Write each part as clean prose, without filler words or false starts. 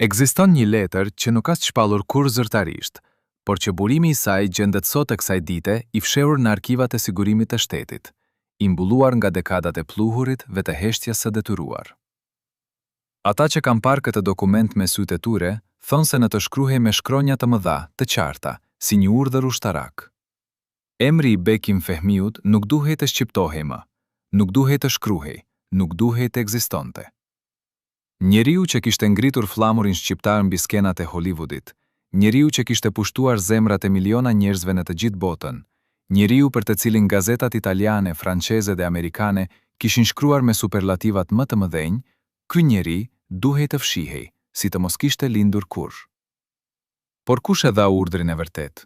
Ekziston një letër që nuk ka shpallur kurrë zyrtarisht, por që burimi i saj gjendet sot e kësaj dite i fshehur në arkivat e sigurimit të shtetit, i mbulluar nga dekadat e pluhurit dhe të heshtjes së detyruar. Ata që kanë parë këtë dokument me sytë e tyre, thonë se në të shkruhej me shkronja të mëdha, të qarta, si një urdhër ushtarak. Emri i Bekim Fehmiut nuk duhej të shqiptohej më, nuk duhej të shkruhej, nuk duhej të ekzistonte. Njeriu që kishte ngritur fllamurin shqiptar mbi skenat e Hollywoodit, njeriu që kishte pushtuar zemrat e miliona njerëzve në të gjithë botën, njeriu për të cilin gazetat italiane, franceze dhe amerikane kishin shkruar me superlativat më të mëdhenj, ky njeri duhej të fshihej, si të mos kishte lindur kurrë. Por kush e dha urdhrin e vërtet?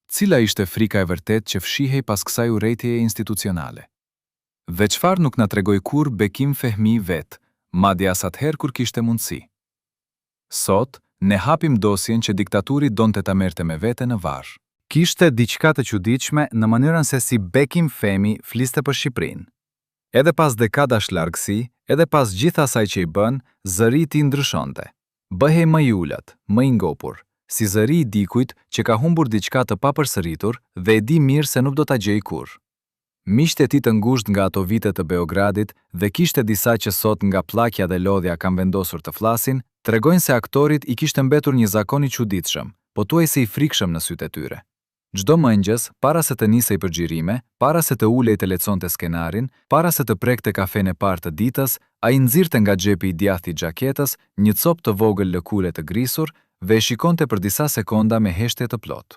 Cila ishte frika e vërtet që fshihej pas kësaj urrëtieje institucionale? Dhe çfarë nuk na tregoi kurrë Bekim Fehmi vet, madje as atëherë kur kishte mundësi? Sot, ne hapim dosjen që diktaturi donte ta merrte me vete në varr. Kishte diçka të çuditshme në mënyrën se si Bekim Fehmi fliste për Shqipërinë. Edhe pas dekadash largësi, edhe pas gjithë asaj që i bën, zëri i tij ndryshonte. Bëhej më i ulët, më i ngopur, si zëri i dikujt që ka humbur diçka të papërsëritur dhe e di mirë se nuk do ta gjejë kurrë. Miqtë e tij të ngushtë nga ato vite të Beogradit dhe kishte disa që sot nga pllaqja dhe lodhja kanë vendosur të flasin, tregojnë se aktorit i kishte mbetur një zakon i çuditshëm, pothuajse i frikshëm në sytë e tyre. Çdo mëngjes, para se të nisej për xhirime, para se të ulej të leconte skenarin, para se të prekte kafen e parë të ditës, ai nxirrte nga xhepi i djathtë i xhaketës një copë të vogël lëkure të grisur dhe e shikonte për disa sekonda me heshtje të plotë.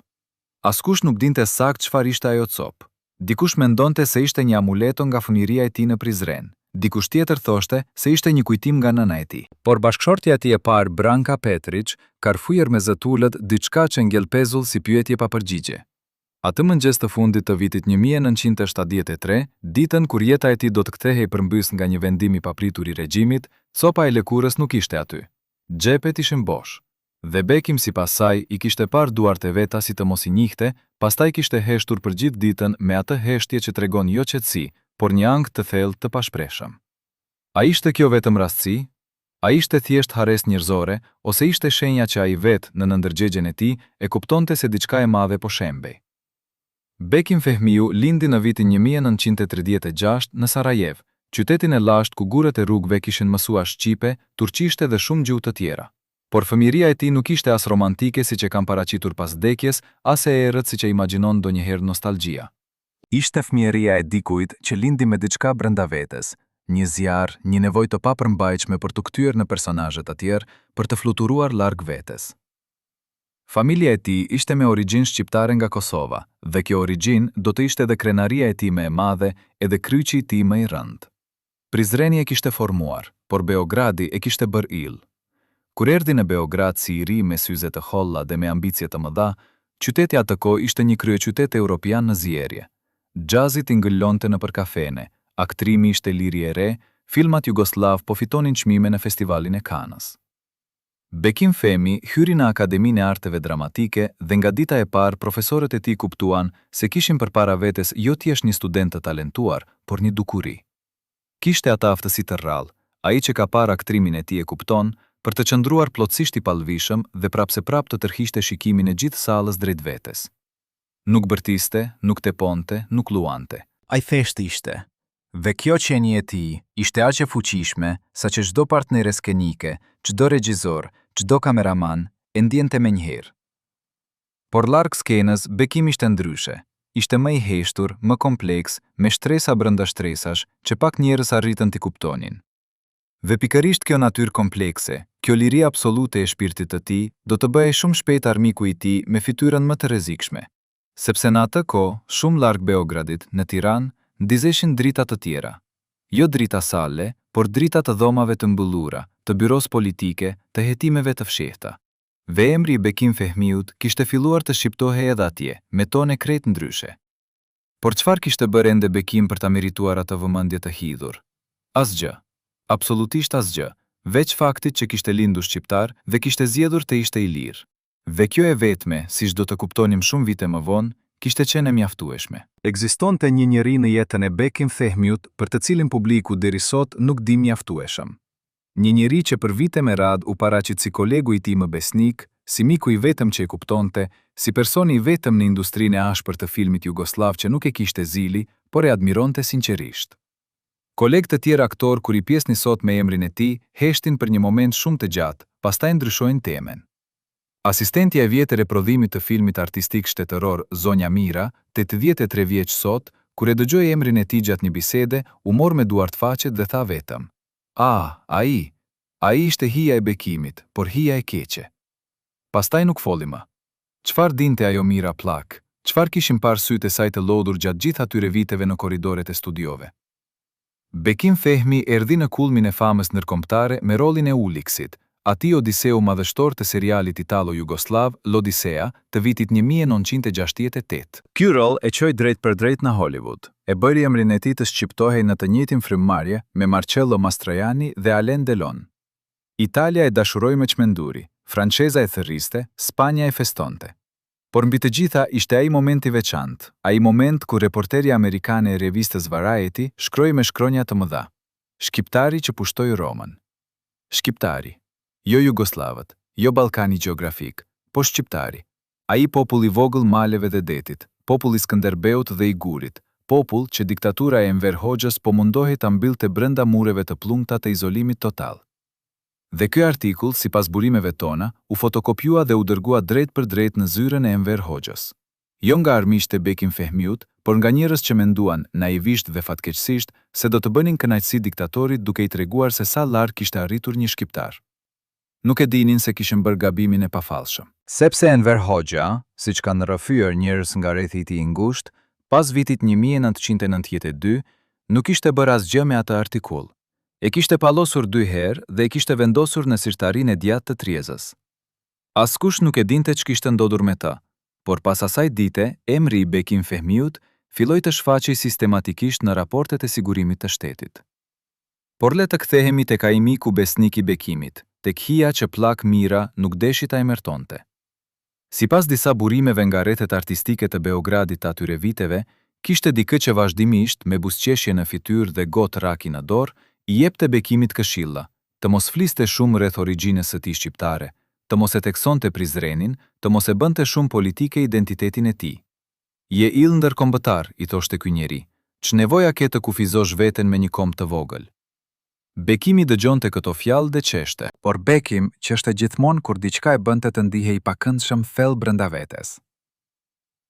Askush nuk dinte saktë çfarë ishte ajo copë. Dikush mendonte se ishte një amuleto nga fëmijëria e tij në Prizren. Dikush tjetër thoshte se ishte një kujtim nga nëna e tij. Por bashkëshortja e tij e parë, Branka Petrić, karfujer me zëtullët diçka që ngel pezull si pyetje pa përgjigje. Atë mëngjes të fundit të vitit 1973, ditën kur jeta e tij do të kthehej përmbys nga një vendim i papritur i regjimit, copa e lëkurës nuk ishte aty. Xhepet ishin bosh. Dhe Bekim sipas saj i kishte parë duart e veta si të mos i njihte, pastaj kishte heshtur për gjithë ditën me atë heshtje që tregon jo qetësi, por një ankth të thellë të pashpreshëm. A ishte kjo vetëm rastësi? A ishte thjesht harres njerëzore, ose ishte shenja që ai vet në ndërgjegjen e tij e kuptonte se diçka e madhe po shembej? Bekim Fehmiu lindi në vitin 1936 në Sarajev, qytetin e lashtë ku gurët e rrugëve kishin mësuar shqipe, turqishte dhe shumë gjuhë të tjera. Por fëmijëria e tij nuk ishte as romantike siç e kanë paraqitur pas vdekjes, as e errët siç e imagjinon ndonjëherë nostalgjia. Ishte fëmijëria e dikujt që lindi me diçka brenda vetes, një zjarr, një nevojë të papërmbajtshme për të kthyer në personazhe të tjerë, për të fluturuar larg vetes. Familja e tij ishte me origjinë shqiptare nga Kosova, dhe kjo origjinë do të ishte edhe krenaria e tij më e madhe, edhe kryqi i tij më i rënd. Prizreni e kishte formuar, por Beogradi e kishte bërë ill. Kur erdhi në Beograd si i ri me syze të holla dhe me ambicie të mëdha, qyteti atë kohë ishte një kryeqytet evropian në zjerje. Xhazi tingëllonte nëpër kafene, aktrimi ishte liri e re, filmat jugoslav po fitonin çmime në festivalin e Kanës. Bekim Fehmi hyri në Akademinë e Arteve Dramatike dhe nga dita e parë profesorët e tij kuptuan se kishin përpara vetes jo thjesht një student të talentuar, por një dukuri. Kishte atë aftësi të rrallë, ai që ka parë aktrimin e tij e kupton, për të qëndruar plotësisht i pallëvishëm dhe prapse prap të tërhiqte shikimin e gjithë sallës drejt vetes. Nuk bërtiste, nuk teponte, nuk luante. Ai thjesht ishte. Dhe kjo qenie e tij ishte aq e fuqishme sa që çdo partnere skenike, çdo regjisor, çdo kameraman e ndjente menjëherë. Por larg skenës, Bekim ishte ndryshe. Ishte më i heshtur, më kompleks, me shtresa brenda shtresash, që pak njerëz arritën t'i kuptonin. Dhe pikërisht kjo natyrë komplekse, kjo liri absolute e shpirtit të tij, do të bëhej shumë shpejt armiku i tij me fytyrën më të rrezikshme. Sepse në atë kohë, shumë larg Beogradit, në Tiranë, ndizeshin drita të tjera. Jo drita sale, por drita të dhomave të mbyllura, të byros politike, të hetimeve të fshehta. Dhe emri i Bekim Fehmiut kishte filluar të shqiptohej edhe atje, me tone krejt ndryshe. Por çfarë kishte bërë ende Bekim për ta merituar atë vëmendje të hidhur? Asgjë. Absolutisht asgjë, veç faktit që kishte lindur shqiptar dhe kishte zgjedhur të ishte i lirë. Dhe kjo e vetme, siç do të kuptonim shumë vite më vonë, kishte qenë e mjaftueshme. Ekzistonte një njeri në jetën e Bekim Fehmiut për të cilin publiku deri sot nuk di mjaftueshëm. Një njeri që për vite me radhë u paraqit si kolegu i tij më besnik, si miku i vetëm që e kuptonte, si personi i vetëm në industrinë e ashpër të filmit jugoslav që nuk e kishte zili, por e admironte sinqerisht. Kolegë të tjerë aktor kur i pjesni sot me emrin e tij, heshtin për një moment shumë të gjatë, pastaj ndryshojnë temën. Asistentja e vjetër e prodhimit të filmit artistik shtetëror Zonja Mira, 83 vjeç sot, kur e dëgjoi emrin e tij gjatë një bisede, u mor me duart faqet dhe tha vetëm: ai ishte hija e Bekimit, por hija e keqe." Pastaj nuk foli më. Çfarë dinte ajo Mira plak? Çfarë kishin parë sytë e saj të lodhur gjatë gjithë atyre viteve në korridoret e studiove? Bekim Fehmi erdhi në kulmin e famës ndërkombëtare me rolin e Uliksit, atij odiseu madhështor të serialit italo-jugoslav L'Odisea të vitit 1968. Ky rol e çoi drejt për drejt në Hollywood, e bëri emrin e tij të shqiptohej në të njëjtin frymëmarrje me Marcello Mastroianni dhe Alain Delon. Italia e dashuroi me çmenduri, Franceza e thërriste, Spanja e festonte. Por mbi të gjitha ishte ai moment i veçantë, ai moment kur reporterja amerikane e revistës Variety shkroi me shkronja të mëdha: "Shqiptari që pushtoi Romën." Shqiptari, jo jugoslavët, jo Ballkani gjeografik, po shqiptari. Ai popull i vogël maleve dhe detit, popull i Skënderbeut dhe i Gurit, popull që diktatura e Enver Hoxhës po mundohej ta mbyllte brenda mureve të plumta të izolimit total. Dhe ky artikull, sipas burimeve tona, u fotokopjua dhe u dërgua drejt për drejt në zyrën e Enver Hoxhës. Jo nga armiqtë e Bekim Fehmiut, por nga njerëz që menduan, naivisht dhe fatkeqësisht, se do të bënin kënaqësi diktatorit duke i treguar se sa larg kishte arritur një shqiptar. Nuk e dinin se kishin bërë gabimin e pafallshëm. Sepse Enver Hoxha, siç kanë rrëfyer njerëz nga rrethi i tij i ngushtë, pas vitit 1992, nuk ishte bërë asgjë me atë artikull. E kishte pallosur 2 herë dhe e kishte vendosur në sirtarinë e djathtë të Triezës. Askush nuk e dinte ç'kishte ndodhur me të, por pas asaj dite, emri i Bekim Fehmiut filloi të shfaqej sistematikisht në raportet e sigurimit të shtetit. Por le të kthehemi tek ai miku besnik i Bekimit, tek hija që plak Mira nuk deshi ta emërtonte. Sipas disa burimeve nga rrethet artistike të Beogradit të atyre viteve, kishte dikë që vazhdimisht, me buzëqeshje në fytyrë dhe gotë raki në dorë, i jepte Bekimit këshilla, të mos fliste shumë rreth origjinës së tij shqiptare, të mos e theksonte Prizrenin, të mos e bënte shumë politike identitetin e tij. "Je ill ndërkombëtar", i thoshte ky njeri, "ç'nevoja ke të kufizosh veten me një komb të vogël?" Bekimi dëgjonte këto fjalë dhe qeshte, por Bekim qeshte gjithmonë kur diçka e bënte të ndihej i pakëndshëm thellë brenda vetes.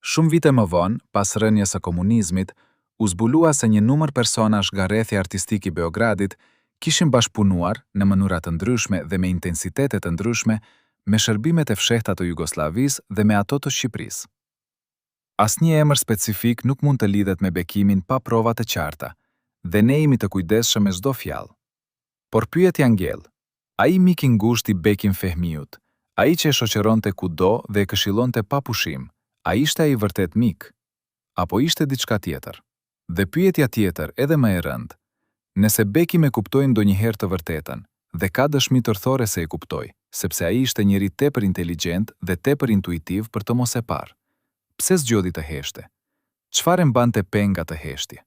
Shumë vite më vonë, pas rënies së komunizmit, u zbulua se një numër personash nga rrethi artistik i Beogradit kishin bashkëpunuar në mënyra të ndryshme dhe me intensitete të ndryshme me shërbimet e fshehta të Jugosllavisë dhe me ato të Shqipërisë. Asnjë emër specifik nuk mund të lidhet me Bekimin pa prova të qarta, dhe ne jemi të kujdesshëm me çdo fjalë. Por pyetja ngell: ai mik i ngushtë i Bekim Fehmiut, ai që e shoqëronte kudo dhe e këshillonte pa pushim, ai ishte ai vërtet mik? Apo ishte diçka tjetër? Dhe pyetja tjetër, edhe më e rëndë: nëse Bekim e kuptoi ndonjëherë të vërtetën, dhe ka dëshmi tërthore se e kuptoi, sepse ai ishte njeri tepër inteligjent dhe tepër intuitiv për të mos e parë, pse zgjodhi të heshte? Çfarë mbante penga të heshtje?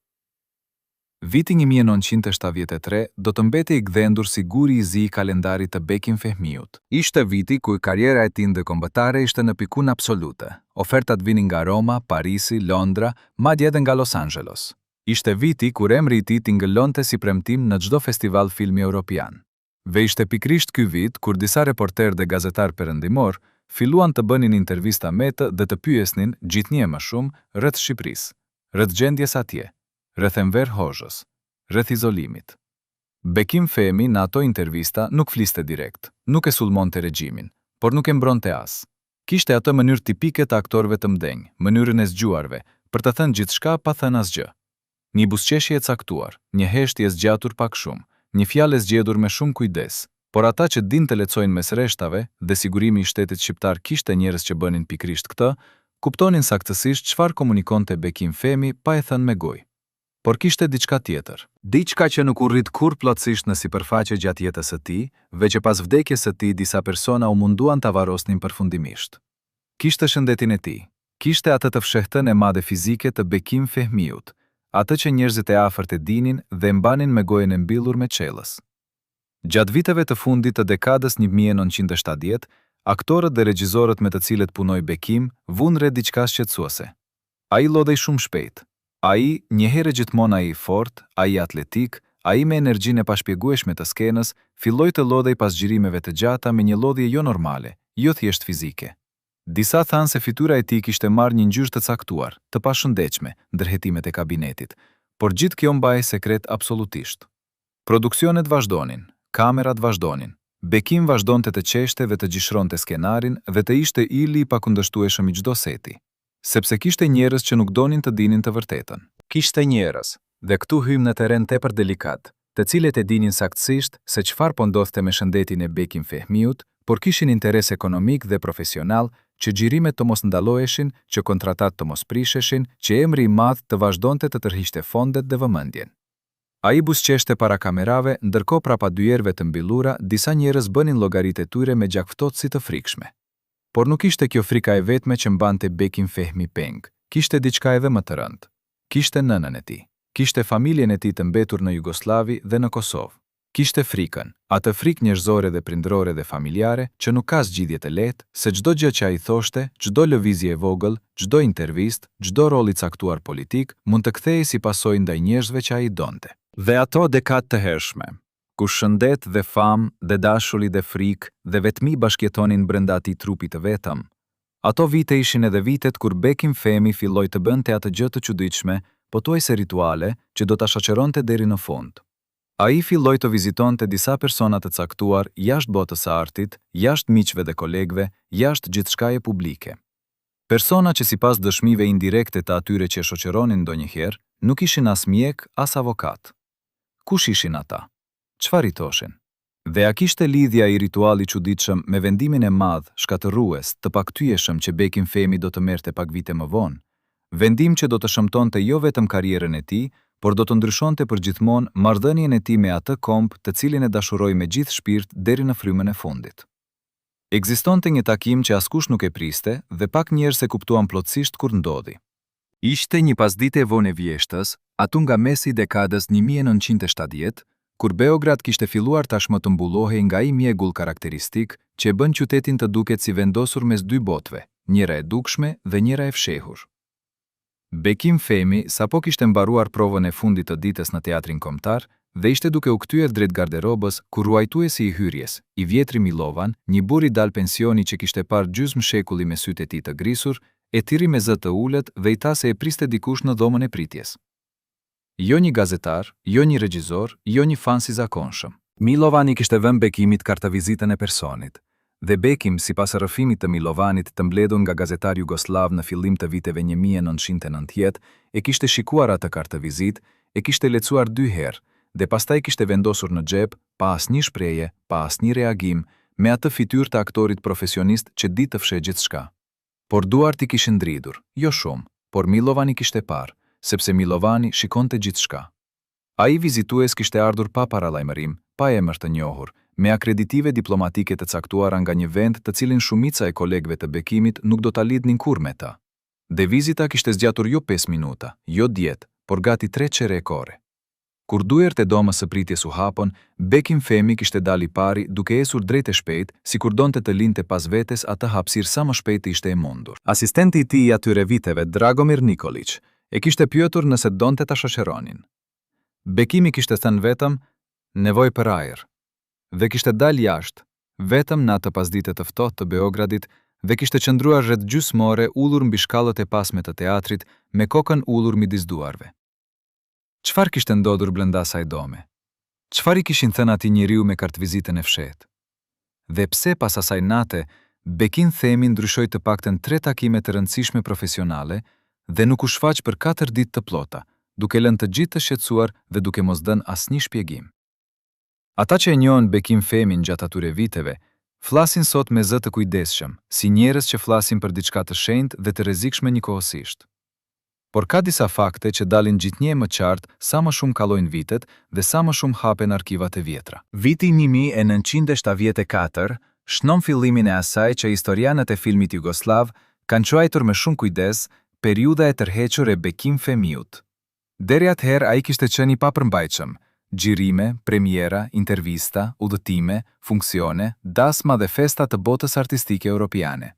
Viti 1973 do të mbetej i gdhendur si guri i zi i kalendarit të Bekim Fehmiut. Ishte viti ku karriera e tij ndërkombëtare ishte në pikun absolute. Ofertat vinin nga Roma, Parisi, Londra, madje edhe nga Los Angeles. Ishte viti kur emri i tij tingëllonte si premtim në çdo festival filmi europian. Dhe ishte pikrisht ky vit kur disa reporter dhe gazetar perëndimor filluan të bënin intervista me të dhe të pyesnin gjithnjë më shumë rreth Shqipërisë, rreth gjendjes atje, rreth Enver Hoxhës, rreth izolimit. Bekim Fehmi në ato intervista nuk fliste direkt, nuk e sulmonte regjimin, por nuk e mbronte as. Kishte atë mënyrë tipike të aktorëve të mdenj, mënyrën e zgjuarve, për të thënë gjithçka pa thënë asgjë. Një buzëqeshje e caktuar, një heshtje e zgjatur pak shumë, një fjalë e zgjedhur me shumë kujdes, por ata që din të lexojnë mes reshtave, dhe sigurimi i shtetit shqiptar kishte njerëz që bënin pikrisht këtë, kuptonin saktësisht çfarë komunikonte Bekim Fehmi pa e thënë me gojë. Por kishte diçka tjetër, diçka që nuk u rrit kurrë plotësisht në sipërfaqe gjatë jetës së tij, veç që pas vdekjes së tij disa persona u munduan ta varrosnin përfundimisht. Kishte shëndetin e tij, kishte atë të fshehtën e madhe fizike të Bekim Fehmiut, atë që njerëzit e afërt e dinin dhe mbanin me gojën e mbyllur me çellës. Gjatë viteve të fundit të dekadës 1970, aktorët dhe regjizorët me të cilët punoi Bekim vunë re diçka shqetësuese. Ai lodhej shumë shpejt. Ai, njëherë gjithmonë ai i fort, ai atletik, ai me energjinë e pashpjegueshme të skenës, filloi të lodhej pas xhirimeve të gjata me një lodhje jo normale, jo thjesht fizike. Disa thanë se fytyra e tij kishte marrë një ngjyrë të caktuar, të pashëndetshme, ndërhetimet e kabinetit, por gjithë kjo mbahej sekret absolutisht. Produksionet vazhdonin, kamerat vazhdonin. Bekim vazhdonte të qeshte dhe të gjishronte skenarin dhe të ishte ili i pakundërshtueshëm i çdo seti. Sepse kishte njerëz që nuk donin të dinin të vërtetën. Kishte njerëz, dhe këtu hymë në terren tepër delikat, të cilët e dinin saktësisht se çfarë po ndodhte me shëndetin e Bekim Fehmiut, por kishin interes ekonomik dhe profesional që xhirimet të mos ndaloheshin, që kontratat të mos prisheshin, që emri i madh të vazhdonte të tërhiqte fondet dhe vëmendjen. Ai buzëqeshte para kamerave, ndërkohë prapa dyerve të mbyllura, disa njerëz bënin llogaritë e tyre me gjakftotësi të frikshme. Por nuk ishte kjo frika e vetme që mbante Bekim Fehmi peng. Kishte diçka edhe më të rëndë. Kishte nënën e tij. Kishte familjen e tij të mbetur në Jugosllavi dhe në Kosovë. Kishte frikën, atë frikë njerëzore dhe prindrore dhe familjare që nuk ka zgjidhje të lehtë, se çdo gjë që ai thoshte, çdo lëvizje e vogël, çdo intervistë, çdo rol i caktuar politik mund të kthehej si pasojë ndaj njerëzve që ai donte. Dhe ato dekadë të hershme, ku shëndet dhe famë dhe dashuri dhe frikë dhe vetmi bashkjetonin brenda atij trupi të vetëm. Ato vite ishin edhe vitet kur Bekim Fehmi filloi të bënte atë gjë të çuditshme, pothuajse rituale, që do ta shoqëronte deri në fund. Ai filloi të vizitonte disa persona të caktuar jashtë botës së artit, jashtë miqve dhe kolegëve, jashtë gjithçkaje publike. Persona që sipas dëshmive indirekte të atyre që e shoqëronin ndonjëherë, nuk ishin as mjek, as avokat. Kush ishin ata? Çfarë i thoshin? Dhe a kishte lidhja i rituali çuditshëm me vendimin e madh, shkatërrues, të pakthyeshëm që Bekim Fehmi do të merrte pak vite më vonë? Vendim që do të shëmtonte jo vetëm karrierën e tij, por do të ndryshonte përgjithmonë marrëdhënien e tij me atë komb të cilin e dashuroi me gjithë shpirt deri në frymën e fundit. Ekzistonte një takim që askush nuk e priste dhe pak njerëz e kuptuan plotësisht kur ndodhi. Ishte një pasdite e vonë e vjeshtës, atu nga mesi i dekadës 1970, kur Beograd kishte filluar tashmë të mbullohej nga ai mjegull karakteristik që e bën qytetin të duket si vendosur mes dy botëve, njëra e dukshme dhe njëra e fshehur. Bekim Fehmi sapo kishte mbaruar provën e fundit të ditës në teatrin kombëtar dhe ishte duke u kthyer drejt garderobës kur ruajtuesi i hyrjes, i vjetri Milovan, një burr i dal pensioni që kishte parë gjysmë shekulli me sytë e tij të grisur, e thirri me zë të ulët dhe i tha se e priste dikush në dhomën e pritjes. Jo një gazetar, jo një regjizor, jo një fan si zakonshëm. Milovan i kishte vënë Bekimit kartavizitën e personit. Dhe Bekim, sipas rrëfimit të Milovanit të mbledhur nga gazetar jugoslav në fillim të viteve 1990, e kishte shikuar atë kartavizit, e kishte lexuar 2 herë dhe pastaj kishte vendosur në xhep, pa asnjë shprehje, pa asnjë reagim, me atë fytyrë të aktorit profesionist që di të fshehë gjithçka. Por duart i kishin dridhur, jo shumë, por Milovani kishte parë, sepse Milovani shikonte gjithçka. Ai vizitues kishte ardhur pa paralajmërim, pa emër të njohur, me akreditive diplomatike të caktuara nga një vend të cilin shumica e kolegëve të Bekimit nuk do ta lidhnin kurrë me ta. Dhe vizita kishte zgjatur jo 5 minuta, jo 10, por gati 3 çere ore. Kur duart e domës së pritjes u hapën, Bekim Fehmi kishte dalë i pari duke ecur drejt e shpejt, sikur donte të linte pas vetes atë hapësirë sa më shpejt ishte e mundur. Asistenti i tij i atyre viteve, Dragomir Nikolić, e kishte pyetur nëse donte ta shoqëronin. Bekimi kishte thënë vetëm nevojë për ajër dhe kishte dalë jashtë, vetëm në atë pasdite të ftohtë të Beogradit dhe kishte qëndruar rreth gjysmë ore ullur mbi shkallët e pasme të teatrit me kokën ullur midis duarve. Çfarë kishte ndodhur brenda asaj dome? Çfarë i kishin thënë atij njeriu me kartvizitën e fshehtë? Dhe pse pas asaj nate, Bekim Fehmi ndryshoi të paktën 3 takime të rëndësishme profesionale dhe nuk u shfaq për 4 ditë të plota, duke lënë të gjithë të shqetësuar dhe duke mos dhënë asnjë shpjegim. Ata që e njohin Bekim Fehmin gjatë atyre viteve, flasin sot me zë të kujdesshëm, si njerëz që flasin për diçka të shenjtë dhe të rrezikshme njëkohësisht. Por ka disa fakte që dalin gjithnjë më qartë sa më shumë kalojnë vitet dhe sa më shumë hapen arkivat e vjetra. Viti 1974 shnon fillimin e asaj që historianët e filmit jugoslav kanë quajtur me shumë kujdes periudha e tërhequr e Bekim Fehmiut. Deri atëherë ai kishte qenë i papërmbajtshëm, xhirime, premiera, intervista, udhëtime, funksione, dasma dhe festa të botës artistike europiane.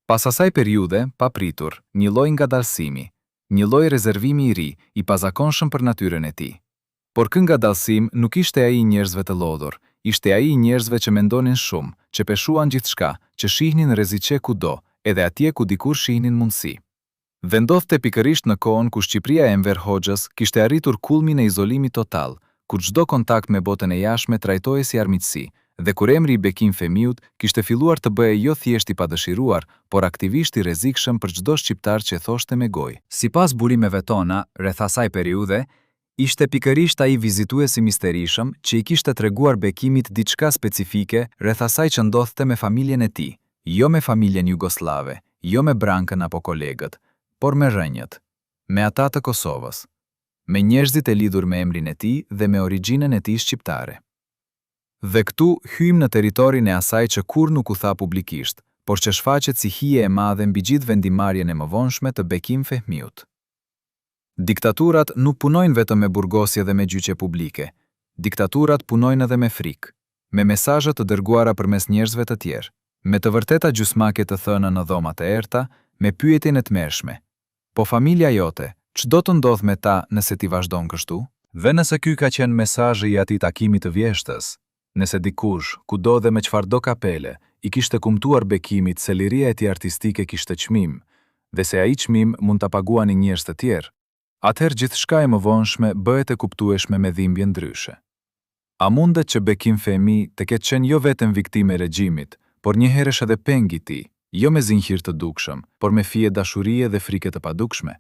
Pas asaj periudhe, papritur, një lloj ngadalësimi, një lloj rezervimi i ri, i pazakonshëm për natyrën e tij. Por ky ngadalësim nuk ishte ai i njerëzve të lodhur, ishte ai i njerëzve që mendonin shumë, që peshuan gjithçka, që shihnin rreziqe kudo, edhe atje ku dikur shihnin mundësi. Dhe ndodhte pikërisht në kohën ku Shqipëria e Enver Hoxhës kishte arritur kulmin e izolimit total, ku çdo kontakt me botën e jashtme trajtohej si armiqësi, dhe kur emri i Bekim Femiut kishte filluar të bëhej jo thjesht i padëshiruar, por aktivisht i rrezikshëm për çdo shqiptar që thoshte me gojë. Sipas burimeve tona, rreth asaj periudhe, ishte pikërisht ai vizituesi misterishëm që i kishte treguar Bekimit diçka specifike rreth asaj që ndodhte me familjen e tij, jo me familjen jugoslave, jo me brankën apo kolegët, por me rrënjët, me ata të Kosovës, me njerëzit e lidhur me emrin e tij dhe me origjinën e tij shqiptare. Dhe këtu hyjmë në territorin e asaj që kur nuk u tha publikisht, por që shfaqet si hije e madhe mbi gjithë vendimarrjen e mëvonshme të Bekim Fehmiut. Diktaturat nuk punojnë vetëm me burgosje dhe me gjyqje publike. Diktaturat punojnë edhe me frikë, me mesazhe të dërguara përmes njerëzve të tjerë, me të vërteta gjysmake të thëna në dhoma të errta, me pyetjen e tmerrshme. Po familja jote, ç'do të ndodh me ta nëse ti vazhdon kështu? Dhe nëse ky ka qenë mesazhi i atij takimi të vjeshtës, nëse dikush, kudo dhe me çfarëdo kapele, i kishte kumtuar Bekimit se liria e tij artistike kishte çmim, dhe se ai çmim mund ta paguanin njerëz të tjerë, atëherë gjithçka e mëvonshme bëhet e kuptueshme me dhimbje ndryshe. A mundet që Bekim Fehmi të ketë qenë jo vetëm viktimë e regjimit, por njëherësh edhe peng i tij, jo me zinxhir të dukshëm, por me fije dashurie dhe frike të padukshme?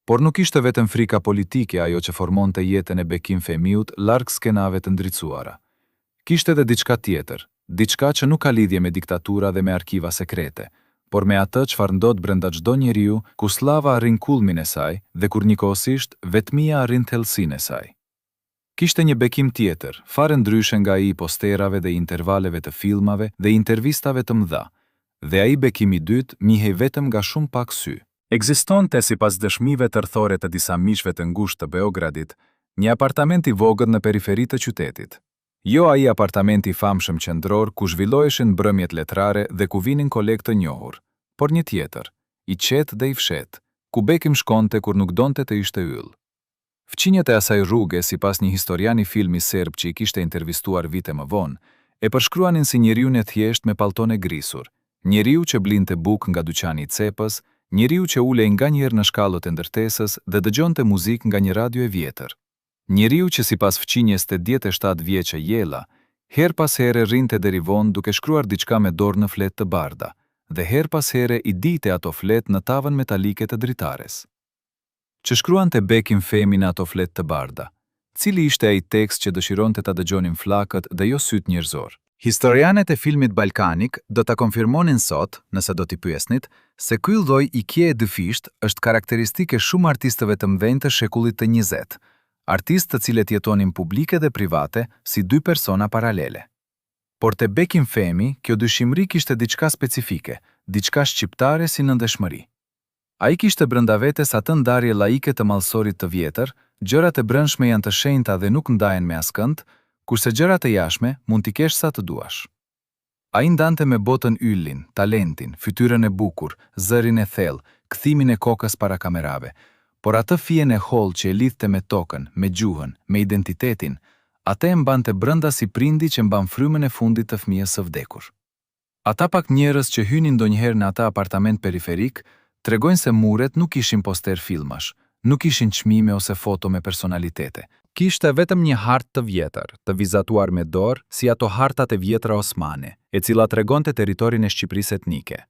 Por nuk ishte vetëm frika politike ajo që formonte jetën e Bekim Fehmiut larg skenave të ndricuara. Kishte edhe diçka tjetër, diçka që nuk ka lidhje me diktatura dhe me arkiva sekrete, por me atë çfarë ndodh brenda çdo njeriu ku slava arrin kulmin e saj dhe kur njëkohësisht vetmia arrin thellësinë e saj. Kishte një Bekim tjetër, fare ndryshe nga ai i posterave dhe intervaleve të filmave dhe intervistave të mëdha, dhe ai Bekim i dytë njihej vetëm nga shumë pak sy. Ekzistonte sipas dëshmive tërthore të disa miqve të ngushtë të Beogradit, një apartament i vogël në periferi të qytetit. Jo ai apartamenti i famshëm qendror ku zhvilloheshin mbrëmjet letrare dhe ku vinin kolegë të njohur, por një tjetër, i qetë dhe i fshetë, ku Bekim shkonte kur nuk donte të ishte yll. Fqinjet e asaj rruge, sipas një historian i filmi serb që i kishte intervistuar vite më vonë, e përshkruanin si njeriun e thjesht me pallton e grisur, njeriu që blinte bukë nga dyqani i cepës, njeriu që ulej nganjëherë në shkallët e ndërtesës dhe dëgjonte muzikë nga një radio e vjetër. Njeriu që sipas fqinjes 87 vjeçe jella, her pas here rrinte deri vonë duke shkruar diçka me dorë në fletë të bardha, dhe her pas here i dite ato fletë në tavën metalike të dritares. Që shkruante Bekim Fehmi në ato fletë të bardha? Cili ishte ai tekst që dëshironte ta dëgjonin flakët dhe jo syt njerëzor? Historianët e filmit balkanik do ta konfirmonin sot, nëse do t'i pyesnit, se ky lloj ikje e dëfisht është karakteristike shumë artistëve të mëdhenj të shekullit të 20, artistë të cilët jetonin publike dhe private si dy persona paralele. Por te Bekim Fehmi, kjo dyshimëri kishte diçka specifike, diçka shqiptare si nëndeshmëri. Ai kishte brenda vetes atë ndarje laike të mallsorit të vjetër, gjërat e brendshme janë të shenjta dhe nuk ndahen me askënd, kurse gjërat e jashtme mund t'i kesh sa të duash. Ai ndante me botën yllin, talentin, fytyrën e bukur, zërin e thellë, kthimin e kokës para kamerave, por atë fijen e hollë që e lidhte me tokën, me gjuhën, me identitetin, atë e mbante brenda si prindi që mban frymën e fundit të fëmijës së vdekur. Ata pak njerëz që hynin ndonjëherë në atë apartament periferik, tregojnë se muret nuk ishin poster filmash, nuk ishin çmime ose foto me personalitete. Kishte vetëm një hartë të vjetër, të vizatuar me dorë, si ato hartat e vjetra osmane, e cila tregonte territorin e Shqipërisë etnike.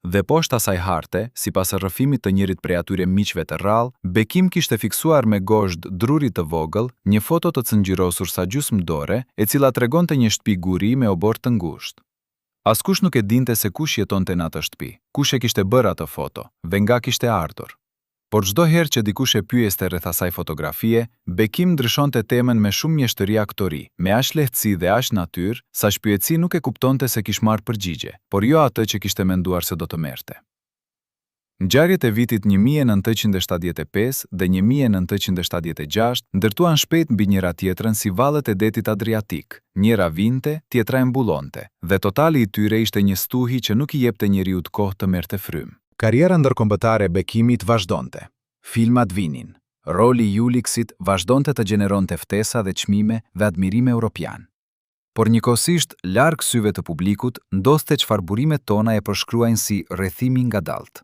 Dhe poshtë asaj harte, sipas rrëfimit të njërit prej atyre miqve të rrallë, Bekim kishte fiksuar me gozhd drurit të vogël një foto të cëngjirosur sa gjysmë dore, e cila tregonte një shtëpi guri me obor të ngushtë. Askush nuk e dinte se kush jetonte në atë shtëpi, kush e kishte bërë atë foto, dhe nga kishte ardhur. Por çdo herë që dikush e pyeste rreth asaj fotografie, Bekim ndryshonte temën me shumë mjeshtëri aktori, me aq lehtësi dhe aq natyrë, sa shpyetësi nuk e kuptonte se kish marrë përgjigje, por jo atë që kishte menduar se do të merrte. Ngjarjet e vitit 1975 dhe 1976 ndërtuan shpejt mbi njëra tjetrën si valët e detit Adriatik, njëra vinte, tjetra e mbullonte, dhe totali i tyre ishte një stuhi që nuk I jepte njeriut kohë të merrte frymë. Karriera ndërkombëtare e Bekimit vazhdonte. Filmat vinin. Roli I Ulixit vazhdonte të gjeneronte ftesa dhe çmime dhe admirim europian. Por njëkohësisht, larg syve të publikut, ndoste çfarë burimet tona e përshkruajnë si rrethimi ngadalt.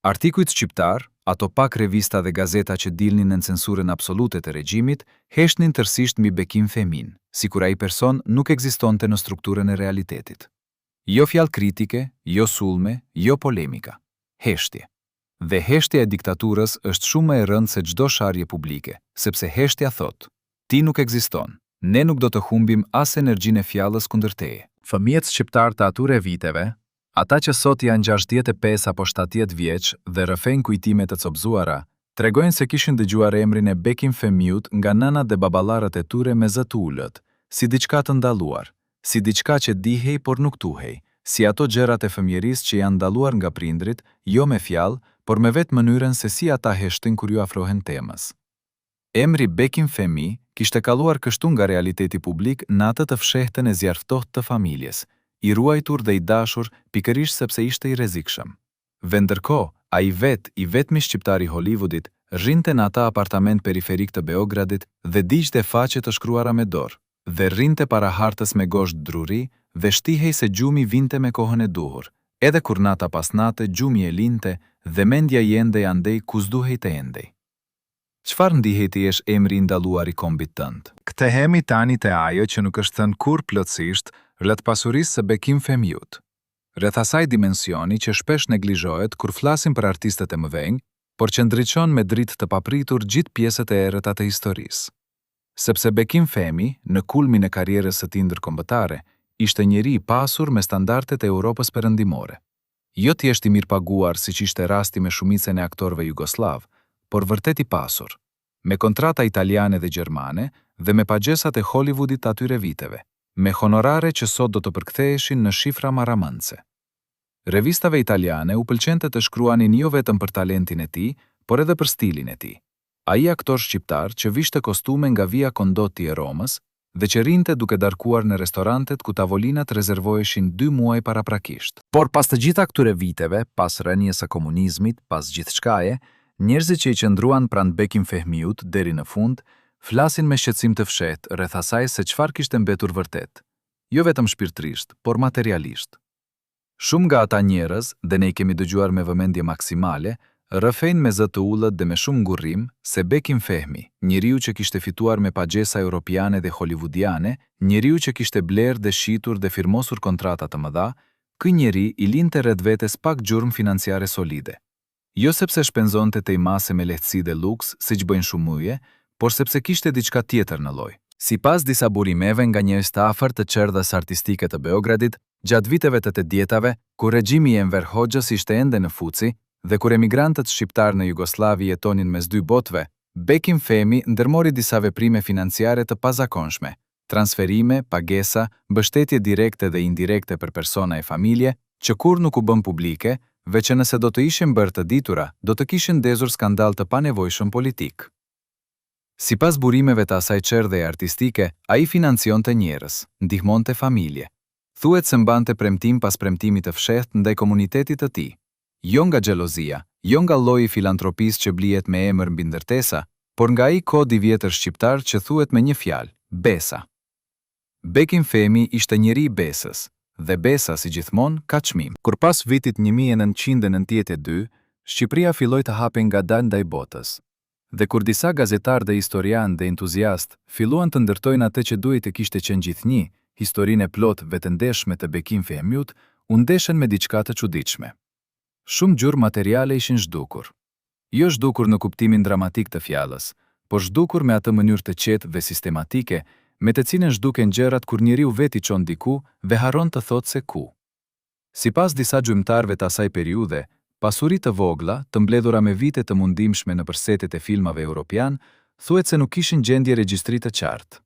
Artikujt shqiptar, ato pak revista dhe gazeta që dilnin në censurën absolute të regjimit, heshnin tërësisht mbi Bekim Femin, sikur ai person nuk ekzistonte në strukturën e realitetit. Jo fjalë kritike, jo sulme, jo polemika. Heshtje. Dhe heshtja e diktaturës është shumë më e rëndë se çdo sharje publike, sepse heshtja thot: ti nuk ekziston. Ne nuk do të humbim as energjinë e fjalës kundër teje. Fëmijët shqiptar të atyre viteve, ata që sot janë 65 apo 70 vjeç dhe rrëfejnë kujtime të copëzuara, tregojnë se kishin dëgjuar emrin e Bekim Femiut nga nënat dhe baballarët e tyre me zë të ulët, si diçka të ndaluar, si diçka që dihej por nuk tuhej, si ato gjërat e fëmijërisë që janë ndaluar nga prindrit, jo me fjalë, por me vetë mënyrën se si ata heshtin kur ju afrohen temës. Emri Bekim Femi kishte kaluar kështu nga realiteti publik në atë të fshehtën e zjarftohtë të familjes, I ruajtur dhe I dashur pikërisht sepse ishte I rrezikshëm. Ndërkohë, ai I vetmi shqiptar I Hollywoodit, rrinte në ata apartament periferik të Beogradit dhe digjte faqe të shkruara me dorë, dhe rrinte para hartës me gosht druri dhe shtihej se gjumi vinte me kohën e duhur, edhe kur nata pas nate gjumi e linte dhe mendja I endej andej ku s'duhej të endej. Çfarë ndihej të jesh emri I ndaluar I kombit tënd? Kthehemi tani te ajo që nuk është thënë kur plotësisht rreth pasurisë së Bekim Femiut. Rreth asaj dimensioni që shpesh neglizhohet kur flasim për artistët e mëdhenj, por që ndriçon me dritë të papritur gjithë pjesët e errëta të historisë. Sepse Bekim Femi, në kulmin e karrierës së tij ndërkombëtare, ishte njeri I pasur me standardet e Europës perëndimore. Jo thjesht I mirëpaguar siç ishte rasti me shumicën e aktorëve jugosllav, por vërtet I pasur, me kontrata italiane dhe gjermane dhe me pagjesat e Hollywoodit të atyre viteve, me honorare që sot do të përktheheshin në shifra maramëndse. Revistave italiane u pëlqente të shkruanin jo vetëm për talentin e tij, por edhe për stilin e tij. Ai aktor shqiptar që vishte kostume nga Via Condotti e Romës dhe që rinte duke darkuar në restorantet ku tavolinat rezervoheshin 2 muaj paraprakisht. Por pas të gjitha këtyre viteve, pas rënies së komunizmit, pas gjithçkaje, njerëzit që I qëndruan pranë Bekim Fehmiut deri në fund, flasin me shqetësim të fshehtë rreth asaj se çfarë kishte mbetur vërtet, jo vetëm shpirtërisht, por materialisht. Shumë nga ata njerëz, dhe ne I kemi dëgjuar me vëmendje maksimale, rrëfejnë me zë të ullët dhe me shumë ngurrim se Bekim Fehmi, njeriu që kishte fituar me pagjesa europiane dhe hollywoodiane, njeriu që kishte blerë dhe shitur dhe firmosur kontrata të mëdha, ky njeri I linte rreth vetes pak gjurmë financiare solide. Jo sepse shpenzonte tej mase me lehtësi dhe luks, siç bëjnë shumë muje, por sepse kishte diçka tjetër në loj. Sipas disa burimeve nga një stafër të çerdhës artistike të Beogradit, gjatë viteve të 80-tave, kur regjimi I Enver Hoxhës ishte ende në fuci dhe kur emigrantët shqiptar në Jugosllavi jetonin mes 2 botëve, Bekim Femi ndërmori disa veprime financiare të pazakonshme, transferime, pagesa, mbështetje direkte dhe indirekte për persona e familje, që kur nuk u bën publike, veç nëse do të ishin bërë të ditura, do të kishin ndezur skandal të panevojshëm politik. Sipas burimeve të asaj çerdhe artistike, ai financionte njerëz, ndihmonte familje. Thuhet se mbante premtim pas premtimit të fshehtë ndaj komunitetit të tij. Jo nga xhelozia, jo nga lloji I filantropisë që blihet me emër mbi ndërtesa, por nga ai kod I vjetër shqiptar që thuhet me një fjalë, besa. Bekim Femi ishte njeri I besës, dhe besa si gjithmonë ka çmim. Kur pas vitit 1992, Shqipëria filloi të hapej ngadalë ndaj botës. Dhe kur disa gazetarë dhe historianë dhe entuziastë filluan të ndërtojnë atë që duhej të kishte qenë gjithnjë, historinë e plotë vetëndeshme të Bekim Fehmiut, u ndeshen me diçka të çuditshme. Shumë gjurmë materiale ishin zhdukur. Jo zhdukur në kuptimin dramatik të fjalës, por zhdukur me atë mënyrë të qetë dhe sistematike, me të cilën zhduken gjërat kur njeriu veti çon diku dhe harron të thotë se ku. Sipas disa gjymtarëve të asaj periudhe, pasuri të vogla, të mbledhura me vite të mundimshme në përsetet e filmave europian, thuhet se nuk kishin gjendje regjistri të qartë.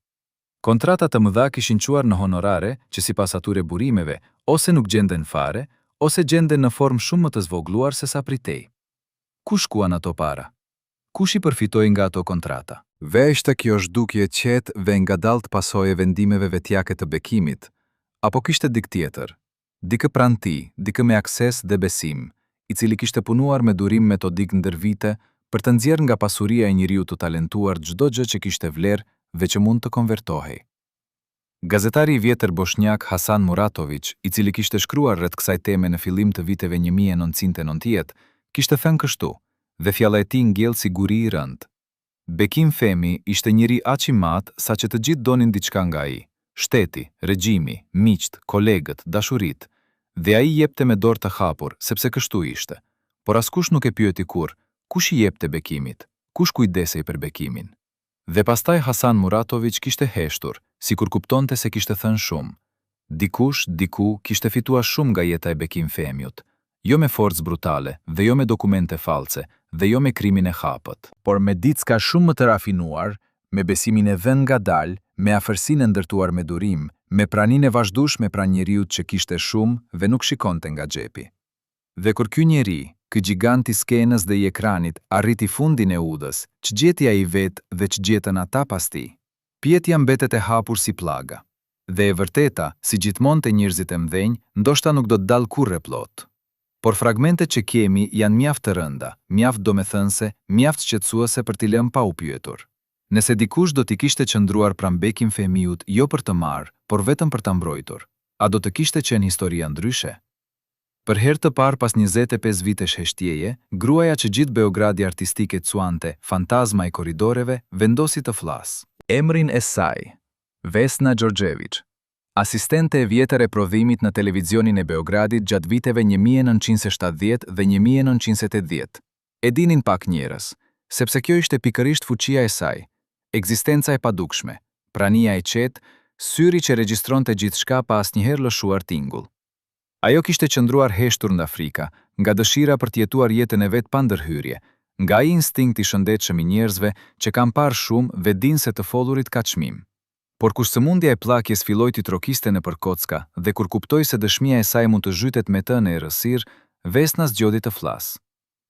Kontratat të mëdha kishin quar në honorare që sipas atyre burimeve ose nuk gjenden fare, ose gjenden në formë shumë më të zvogluar se sa pritej. Ku shkuan ato para? Kush i përfitoi nga ato kontrata? Veshte kjo zhdukje qetë dhe ngadalt pasojë vendimeve vetjake të bekimit, apo kishte dik tjetër, dikë pranti, dikë me akses dhe besim, i cili kishte punuar me durim metodik ndër vite për të nxjerrë nga pasuria e njeriu të talentuar çdo gjë që kishte vlerë dhe që mund të konvertohej. Gazetari i vjetër bosnjak Hasan Muratović, i cili kishte shkruar rreth kësaj teme në fillim të viteve 1990, kishte thënë kështu, dhe fjalla e tij ngell siguri i rëndë. Bekim Fehmi ishte njëri aq i madh sa që të gjithë donin diçka nga ai. Shteti, regjimi, miqt, kolegët, dashurit, dhe ai jepte me dorë të hapur, sepse kështu ishte. Por askush nuk e pyeti kurrë, kush i jepte bekimit, kush kujdesej për bekimin. Dhe pastaj Hasan Muratović kishte heshtur, sikur kuptonte se kishte thënë shumë. Dikush, diku, kishte fituar shumë nga jeta e Bekim Fehmiut, jo me forcë brutale, dhe jo me dokumente false, dhe jo me krimin e hapët, por me diçka shumë më të rafinuar, me besimin e vënë ngadalë, me afërsinë e ndërtuar me durim, me praninë e vazhdueshme pranë njeriut që kishte shumë dhe nuk shikonte nga xhepi. Dhe kur ky njeri, ky gjigant i skenës dhe i ekranit, arriti fundin e udhës, ç'gjeti ai vetë dhe ç'gjetën ata pas tij? Pyetja mbetet e hapur si plaga. Dhe e vërteta, si gjithmonë te njerëzit e mdhenj, ndoshta nuk do të dallë kurrë plot. Por fragmentet që kemi janë mjaft të rënda, mjaft domethënëse, mjaft shqetësuese për t'i lënë pa u pyetur. Nëse dikush do t'i kishte qëndruar pranë Bekim Fehmiut jo për të marrë, por vetëm për ta mbrojtur, a do të kishte qenë historia ndryshe? Për herë të parë pas 25 vitesh heshtjeje, gruaja që gjithë Beogradi artistike cuante, fantazma e korridoreve, vendosi të flasë. Emrin e saj, Vesna Gjorgjević, asistente e vjetër e prodhimit në televizionin e Beogradit gjatë viteve 1970 dhe 1980. E dinin pak njerëz, sepse kjo ishte pikërisht fuqia e saj, ekzistenca e padukshme, prania e qetë, syri që regjistronte gjithçka pa asnjëherë lëshuar tingull. Ajo kishte qëndruar heshtur në Afrika, nga dëshira për të jetuar jetën e vet pa ndërhyrje, nga ai instinkt i shëndetshëm i njerëzve që kanë parë shumë dhe dinë se të follurit ka çmim. Por kur sëmundja e pllakjes filloi t'i trokiste nëpër kocka dhe kur kuptoi se dëshmia e saj mund të zhytet me të në errësirë, Vesna zgjodhi të flasë.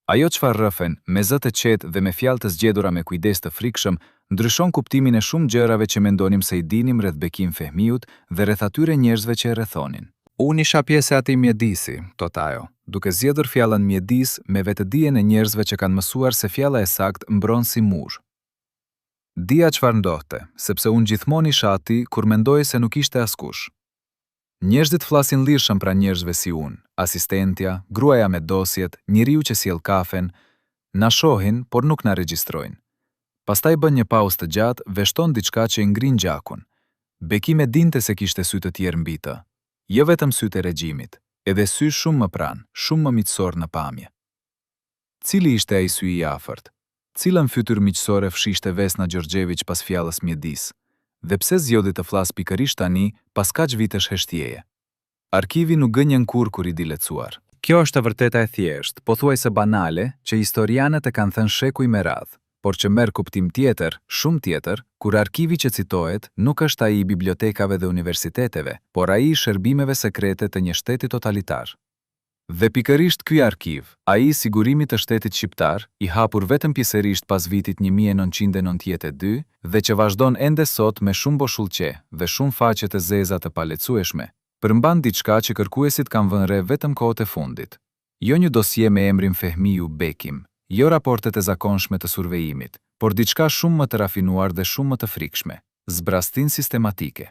Ajo çfarë rrëfen, me zë të qetë dhe me fjalë të zgjedhura me kujdes të frikshëm, ndryshon kuptimin e shumë gjërave që mendonim se i dinim rreth Bekim Fehmiut dhe rreth atyre njerëzve që e rrethonin. Unë isha pjesë e atij mjedisi, thot ajo, duke zgjedhur fjalën mjedis me vetëdijen e njerëzve që kanë mësuar se fjala e saktë mbron si mur. Dija çfarë ndodhte, sepse unë gjithmonë isha aty kur mendoj se nuk ishte askush. Njerëzit flasin lirshëm pra njerëzve si unë, asistentja, gruaja me dosjet, njeriu që sjell kafen, na shohin, por nuk na regjistrojnë. Pastaj bën një pauzë të gjatë, veshton diçka që i ngrin gjakun. Bekim e dinte se kishte sy të tjerë mbi të. Jo vetëm sytë e regjimit, edhe sy shumë më pranë, shumë më miqësor në pamje. Cili ishte ai sy i afërt? Cilën fytyrë miqësore fshishte Vesna Gjorgjević pas fjalës mjedis? Dhe pse zgjodhi të flas pikërisht tani, pas kaq vitesh heshtjeje? Arkivi nuk gënjen kurrë kur i di lecuar. Kjo është e vërteta e thjeshtë, pothuajse banale, që historianët e kanë thënë shekuj me radhë, por që merr kuptim tjetër, shumë tjetër, kur arkivi që citohet nuk është ai i bibliotekave dhe universiteteve, por ai i shërbimeve sekrete të një shteti totalitar. Dhe pikërisht ky arkiv, ai i sigurimit të shtetit shqiptar, i hapur vetëm pjesërisht pas vitit 1992 dhe që vazhdon ende sot me shumë boshullqe dhe shumë faqe të zeza të palecueshme, përmban diçka që kërkuesit kanë vënë re vetëm kohët e fundit. Jo një dosje me emrin Fehmiu Bekim, jo raportet e zakonshme të survejimit, por diçka shumë më të rafinuar dhe shumë më të frikshme, zbrastin sistematike.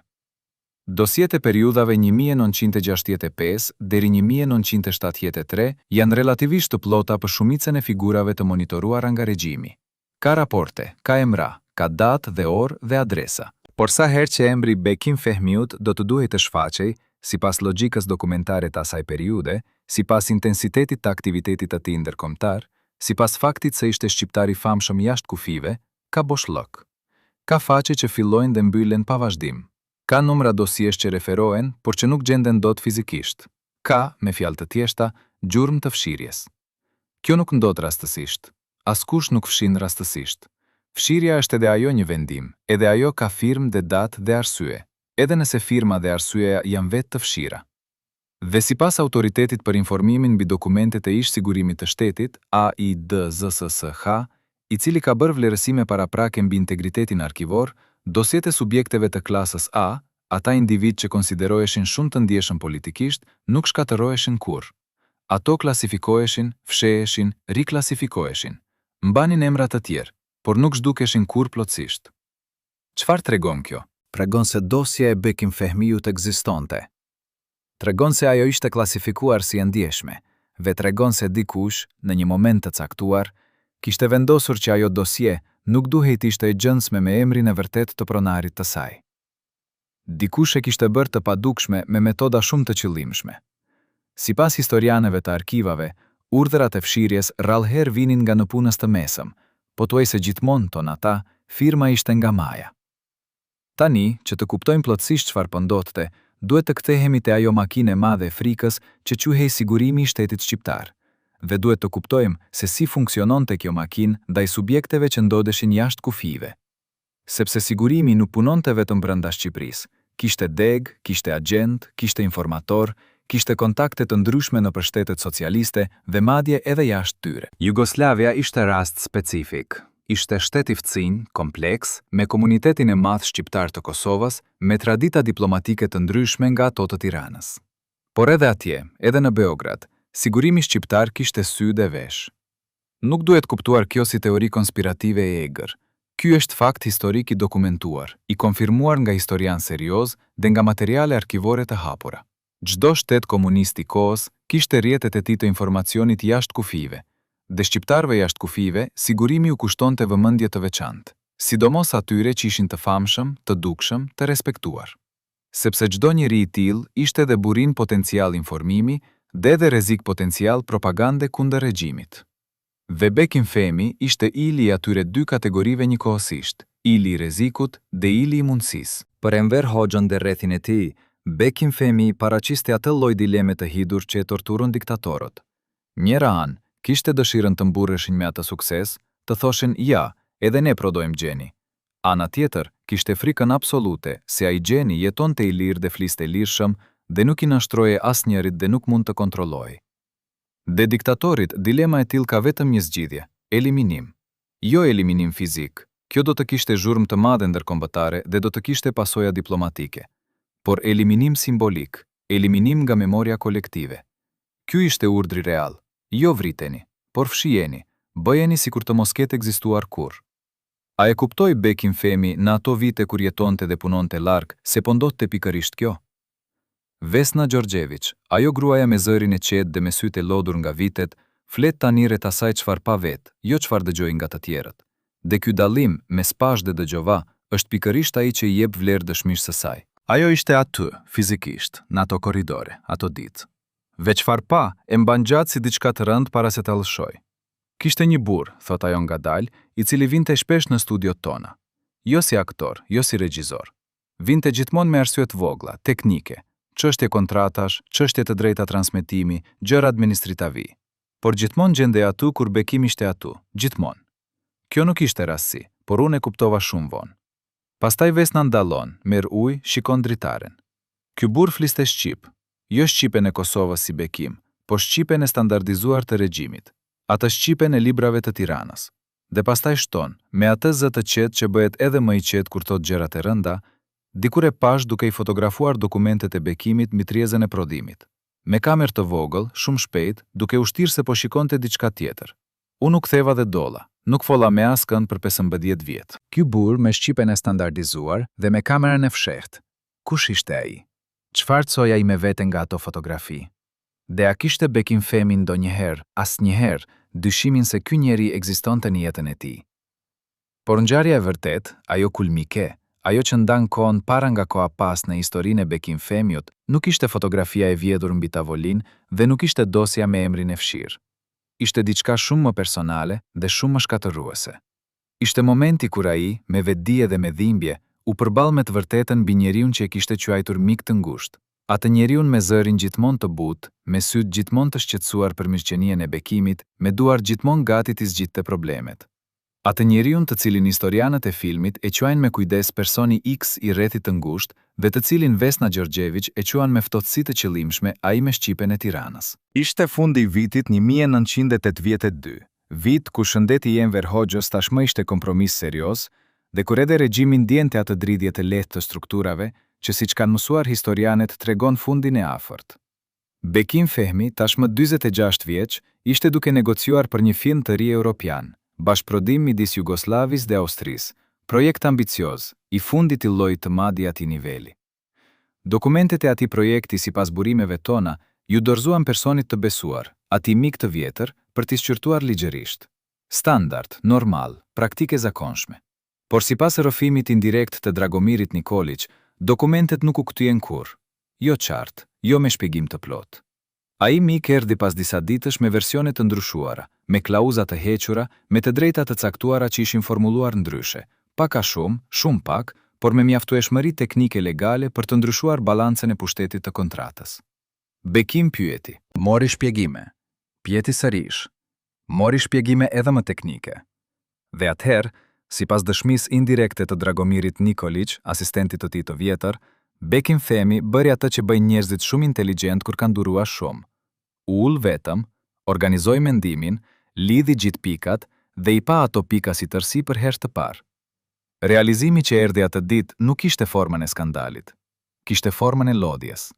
Dosjet e periudhave 1965 deri 1973 janë relativisht të plota për shumicën e figurave të monitoruara nga regjimi. Ka raporte, ka emra, ka datë dhe orë dhe adresa. Por sa herë që emri Bekim Fehmiut do të duhej të shfaqej, sipas logjikës dokumentare të asaj periude, sipas intensitetit të aktivitetit të tij ndërkombëtar, sipas faktit se ishte shqiptar i famshëm jashtë kufive, ka boshllok. Ka faqe që fillojnë dhe mbyllen pa vazhdim. Ka numra dosjesh që referohen, por që nuk gjenden dot fizikisht. Ka, me fjalë të thjeshta, gjurmë të fshirjes. Kjo nuk ndodh rastësisht. Askush nuk fshin rastësisht. Fshirja është edhe ajo një vendim, edhe ajo ka firmë dhe datë dhe arsye, edhe nëse firma dhe arsyeja janë vetë të fshira. Dhe sipas Autoritetit për Informimin mbi Dokumentet e Ish Sigurimit të Shtetit, AIDZSSH, i cili ka bërë vlerësime paraprake mbi integritetin arkivor, dosjet e subjekteve të klasës A, ata individ që konsideroheshin shumë të ndjeshëm politikisht, nuk shkatëroheshin kurrë. Ato klasifikoheshin, fsheheshin, riklasifikoheshin. Mbanin emra të tjerë, por nuk zhdukeshin kurrë plotësisht. Çfarë tregon kjo? Tregon se dosja e Bekim Fehmiut ekzistonte. Tregon se ajo ishte klasifikuar si e ndjeshme, dhe tregon se dikush, në një moment të caktuar, kishte vendosur që ajo dosje nuk duhej të ishte e gjendshme me emrin e vërtet të pronarit të saj. Dikush e kishte bërë të padukshme me metoda shumë të qëllimshme. Sipas historianëve të arkivave, urdhërat e fshirjes rrallëherë vinin nga në punës të mesëm, pothuajse gjithmonë ton ata, firma ishte nga Maja. Tani, që të kuptojmë plotësisht çfarë po ndodhte, duhet të kthehemi te ajo makinë e madhe e frikës që quhej Sigurimi i Shtetit Shqiptar, dhe duhet të kuptojmë se si funksiononte kjo makinë ndaj subjekteve që ndodeshin jashtë kufive. Sepse sigurimi nuk punonte vetëm brenda Shqipërisë, kishte deg, kishte agent, kishte informator, kishte kontakte të ndryshme në shtetet socialiste dhe madje edhe jashtë tyre. Jugoslavia ishte rast specifik. Ishte shtet i fëtsinj, kompleks, me komunitetin e madh shqiptar të Kosovës, me tradita diplomatike të ndryshme nga ato të Tiranës. Por edhe atje, edhe në Beograd, sigurimi shqiptar kishte sy dhe vesh. Nuk duhet kuptuar kjo si teori konspirative e egër. Ky është fakt historik i dokumentuar, i konfirmuar nga historian serioz dhe nga materiale arkivore të hapura. Çdo shtet komunist i kohës kishte rrjetet e tij të informacionit jashtë kufive, dhe shqiptarëve jashtë kufive, sigurimi u kushtonte vëmendje të veçantë, sidomos atyre që ishin të famshëm, të dukshëm, të respektuar. Sepse çdo njeri i tillë ishte edhe burim potencial informimi dhe edhe rrezik potencial propagande kundër regjimit. Dhe Bekim Fehmi ishte ili i atyre dy kategorive njëkohësisht, ili i rrezikut dhe ili i mundësisë. Për Enver Hoxhën dhe rrethin e tij, Bekim Fehmi paraqiste atë lloj dileme të hidhur që e torturën diktatorët. Njëra anë, kishte dëshirën të mburreshin me atë sukses, të thoshin ja, edhe ne prodhojmë gjeni. Ana tjetër, kishte frikën absolute se ai gjeni jetonte i lirë dhe fliste lirshëm dhe nuk i nashtroje asnjërit dhe nuk mund të kontrollojë. Dhe diktatorit, dilema e tillë ka vetëm një zgjidhje: eliminim. Jo eliminim fizik. Kjo do të kishte zhurmë të madhe ndërkombëtare dhe do të kishte pasoja diplomatike. Por eliminim simbolik, eliminim nga memoria kolektive. Ky ishte urdhri real. Jo vriteni, por fshijeni, bëjeni sikur të mos ketë ekzistuar kurrë. A e kuptoi Bekim Fehmi në ato vite kur jetonte dhe punonte larg se po ndodhte pikërisht kjo? Vesna Gjorgjević, ajo gruaja me zërin e qetë dhe me sytë e lodhur nga vitet, flet tani rreth asaj çfarë pa vet, jo çfarë dëgjoi nga të tjerët. Dhe ky dallim mes pash dhe dëgjova është pikërisht ai që i jep vlerë dëshmisë së saj. Ajo ishte aty, fizikisht, në ato korridore, ato ditë. Ve çfarë pa, e mban gjatë si diçka të rëndë para se ta lëshoj. Kishte një burr, thot ajo ngadalë, i cili vinte shpesh në studiot tona. Jo si aktor, jo si regjizor. Vinte gjithmonë me arsye të vogla, teknike, çështje kontratash, çështje të drejta transmetimi, gjëra administritavi. Por gjithmonë gjendej atu kur Bekim ishte atu, gjithmonë. Kjo nuk ishte rastësi, por unë e kuptova shumë vonë. Pastaj Vesna ndallon, merr ujë, shikon dritaren. Ky burr fliste shqip, jo shqipen e Kosovës si Bekim, po shqipen e standardizuar të regjimit, atë shqipen e librave të Tiranës. Dhe pastaj shton, me atë zë të qetë që bëhet edhe më i qetë kur thot gjërat e rënda, dikur e pash duke i fotografuar dokumentet e Bekimit mbi trezën e prodhimit. Me kamerë të vogël, shumë shpejt, duke u shtirë se po shikonte diçka tjetër. Unë u ktheva dhe dolla, nuk folla me askënd për 15 vjet. Ky burr me shqipen e standardizuar dhe me kamerën e fshehtë. Kush ishte ai? Çfarë coja i me vete nga ato fotografi? Dhe a kishte Bekim Fehmi ndonjëherë, asnjëherë, dyshimin se ky njeri ekzistonte në jetën e tij? Por ngjarja e vërtet, ajo kulmike, ajo që ndan kohën para nga koha pas në historinë e Bekim Fehmiut, nuk ishte fotografia e vjedhur mbi tavolinë dhe nuk ishte dosja me emrin e fshirë. Ishte diçka shumë më personale dhe shumë më shkatërruese. Ishte momenti kur ai, me vetdije dhe me dhimbje, u përball me të vërtetën mbi njeriun që e kishte quajtur mik të ngushtë. Atë njeriun me zërin gjithmonë të butë, me sytë gjithmonë të shqetësuar për mirëqenien e Bekimit, me duar gjithmonë gati t'i zgjidhte problemet. Atë njeriun të cilin historianët e filmit e quajnë me kujdes personi X i rrethit të ngushtë dhe të cilin Vesna Gjorgjević e quan me ftohtësi të qëllimshme ai me shqipen e Tiranës. Ishte fundi i vitit 1982, vit ku shëndeti i Enver Hoxhës tashmë ishte kompromis serioz dhe kur edhe regjimin ndjente atë dridhje të lehtë të strukturave që siç kanë mësuar historianët tregon fundin e afërt. Bekim Fehmi, tashmë 46 vjeç, ishte duke negociuar për një film të ri europian, bashkëprodhim midis Jugosllavisë dhe Austrisë, projekt ambicioz, i fundit i llojit të madh i atij niveli. Dokumentet e atij projekti sipas burimeve tona ju dorëzuan personit të besuar, atij mik të vjetër, për t'i shqyrtuar ligjërisht. Standard, normal, praktike zakonshme. Por sipas rrëfimit indirekt të Dragomirit Nikolić, dokumentet nuk u kthyen kurrë. Jo qartë, jo me shpjegim të plotë. Ai mik erdhi pas disa ditësh me versione të ndryshuara, me klauza të hequra, me të drejta të caktuara që ishin formuluar ndryshe, pak a shumë, shumë pak, por me mjaftueshmëri teknike legale për të ndryshuar balancën e pushtetit të kontratës. Bekim pyeti. Mori shpjegime. Pjeti sërish. Mori shpjegime edhe më teknike. Dhe atëherë, sipas dëshmisë indirekte të Dragomirit Nikolić, asistentit të tij të vjetër, Bekim Fehmi bëri atë që bëjnë njerëzit shumë inteligjent kur kanë duruar shumë. Ul vetëm, organizoi mendimin, lidhi gjithë pikat dhe i pa ato pika si tërsi për herë të parë. Realizimi që erdhi atë ditë nuk kishte formën e skandalit. Kishte formën e lodhjes.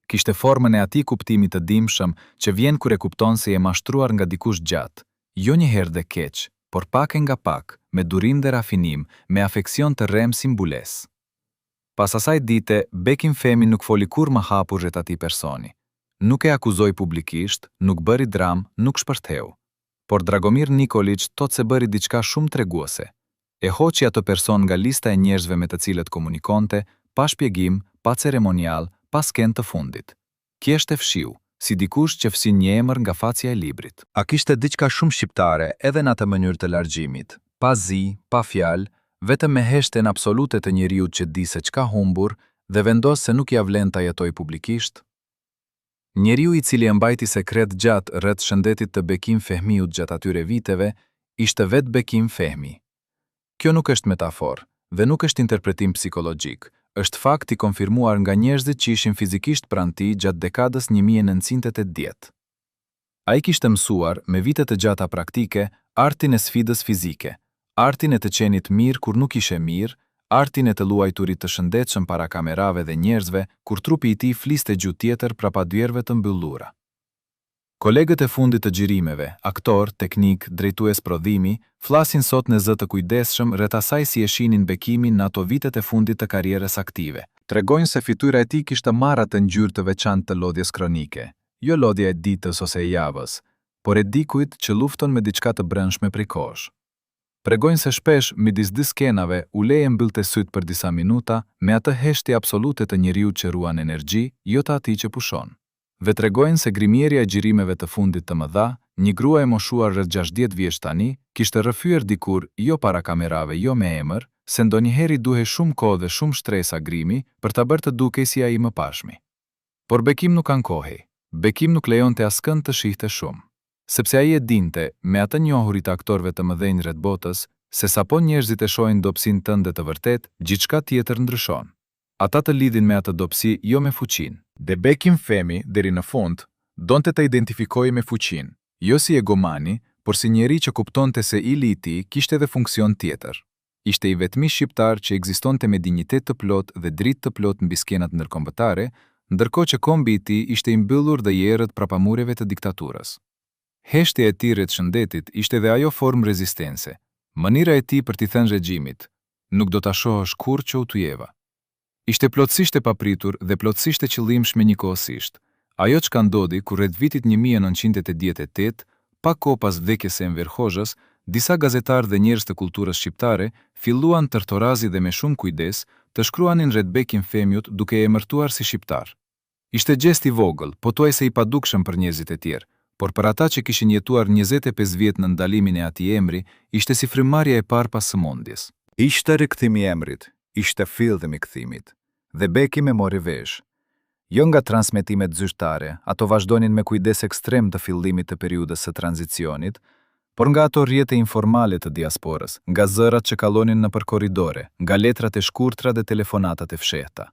Kishte formën e atij kuptimit të dimshëm që vjen kur e kupton se je mashtruar nga dikush gjatë, jo një herë dhe keq, por pak e nga pak, me durim dhe rafinim, me afeksion të rrem si mbulesë. Pas asaj dite, Bekim Fehmi nuk foli kurrë më hapur rreth atij personi. Nuk e akuzoi publikisht, nuk bëri dram, nuk shpërtheu. Por Dragomir Nikolić thot se bëri diçka shumë treguese. E hoqi ato person nga lista e njerëzve me të cilët komunikonte, pa shpjegim, pa ceremonial, pa sken të fundit. Kjeshte fshiu, si dikush që fsin një emër nga facia e librit. A kishte diçka shumë shqiptare edhe në atë mënyrë të largjimit, pa zi, pa fjalë, vetëm me heshtjen absolute të njeriut që di se çka humbur dhe vendos se nuk ja vlen ta jetoj publikisht? Njeriu i cili e mbajti sekret gjatë rreth shëndetit të Bekim Fehmiut gjatë atyre viteve, ishte vetë Bekim Fehmi. Kjo nuk është metaforë dhe nuk është interpretim psikologjik, është fakt i konfirmuar nga njerëzit që ishin fizikisht pranë tij gjatë dekadës 1980. Ai kishte mësuar me vite të gjata praktike artin e sfidës fizike, artin e të qenit mirë kur nuk ishe mirë, artin e të luajturit të shëndetshëm para kamerave dhe njerëzve kur trupi i tij fliste gjuhë tjetër prapa dyerve të mbyllura. Kolegët e fundit të xhirimeve, aktor, teknik, drejtues prodhimi, flasin sot në zë të kujdesshëm rreth asaj si e shihnin Bekimin në ato vitet e fundit të karrierës aktive. Tregojnë se fytyra e tij kishte marrë atë ngjyrë të veçantë të lodhjes kronike, jo lodhja e ditës ose e javës, por e dikujt që lufton me diçka të brendshme prej kohësh. Pregojnë se shpesh midis dy skenave u leje mbyllte syt për disa minuta me atë heshtje absolute të njeriut që ruan energji, jo të atij që pushon. Dhe tregojnë se grimierja e xhirimeve të fundit të mëdha, një grua e moshuar rreth 60 vjeç tani, kishte rrëfyer dikur jo para kamerave, jo me emër, se ndonjëherë duhej shumë kohë dhe shumë shtresa grimi për ta bërë të dukej si ai më pashmi. Por Bekim nuk ankohej. Bekim nuk lejonte askënd të shihte shumë. Sepse ai e dinte, me atë njohurit aktorëve të mëdhenj rreth botës, se sapo njerëzit e shohin dobësinë tënde të vërtet, gjithçka tjetër ndryshon. Ata të lidhin me atë dobësi, jo me fuqinë. Dhe Bekim Fehmi, deri në fund, donte të identifikojë me fuqinë, jo si egomani, por si njeri që kuptonte se ili i tij kishte edhe funksion tjetër. Ishte i vetmi shqiptar që ekzistonte me dinjitet të plotë dhe dritë të plotë mbi skenat ndërkombëtare, ndërkohë që kombi i tij ishte i mbyllur dhe i errët prapamureve të diktaturës. Heshtja e tij rreth shëndetit ishte edhe ajo formë rezistense. Mënyra e tij për t'i thënë regjimit, nuk do ta shohësh kurrë që u tujeva. Ishte plotësisht e papritur dhe plotësisht e qëllimshme njëkohësisht. Ajo çka ndodhi kur rreth vitit 1988, pa kohë pas vdekjes së Enver Hoxhës, disa gazetarë dhe njerëz të kulturës shqiptare filluan tërtorazi dhe me shumë kujdes të shkruanin rreth Bekim Fehmiut duke e emërtuar si shqiptar. Ishte gjest i vogël, pothuajse i padukshëm për njerëzit e tjerë, por për ata që kishin jetuar 25 vjet në ndalimin e atij emri, ishte si frymëmarrja e parë pas sëmundjes. Ishte rikthimi i emrit, ishte fillimi i kthimit, dhe Bekim e mori vesh. Jo nga transmetimet zyrtare, ato vazhdonin me kujdes ekstrem të fillimit të periudhës së tranzicionit, por nga ato rrjete informale të diasporës, nga zërat që kalonin nëpër korridore, nga letrat e shkurtra dhe telefonatat e fshehta.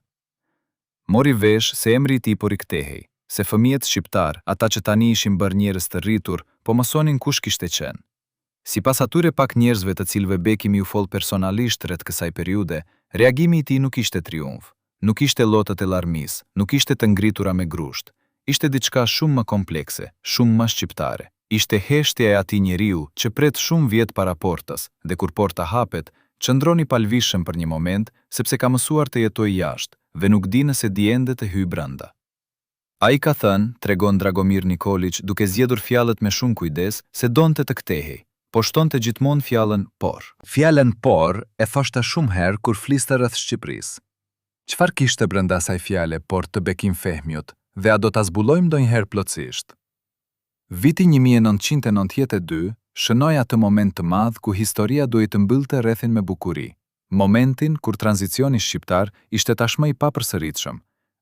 Mori vesh se emri i tij po rikthehej, se fëmijët shqiptar, ata që tani ishin bërë njerëz të rritur, po mësonin kush kishte qenë. Sipas atyre pak njerëzve të cilëve Bekimi u fol personalisht rreth kësaj periudhe, reagimi i tij nuk ishte triumf, nuk ishte lotët e larmis, nuk ishte të ngritura me grusht. Ishte diçka shumë më komplekse, shumë më shqiptare. Ishte heshtja e atij njeriu që pret shumë vjet para portës, dhe kur porta hapet, qëndroni palvishëm për një moment, sepse ka mësuar të jetojë jashtë dhe nuk di nëse di ende të hyjë brenda. Ai ka thënë, tregon Dragomir Nikolić, duke zgjedhur fjalët me shumë kujdes, se donte të kthehej, po shtonte gjithmonë fjalën por. Fjalën por e thoshte shumë herë kur fliste rreth Shqipërisë. Çfarë kishte brenda asaj fjale por të Bekim Fehmiut, dhe a do ta zbulojmë ndonjëherë plotësisht? Viti 1992 shënoi atë moment të madh ku historia duhet të mbyllte rrethin me bukuri, momentin kur tranzicioni shqiptar ishte tashmë i papërsëritshëm,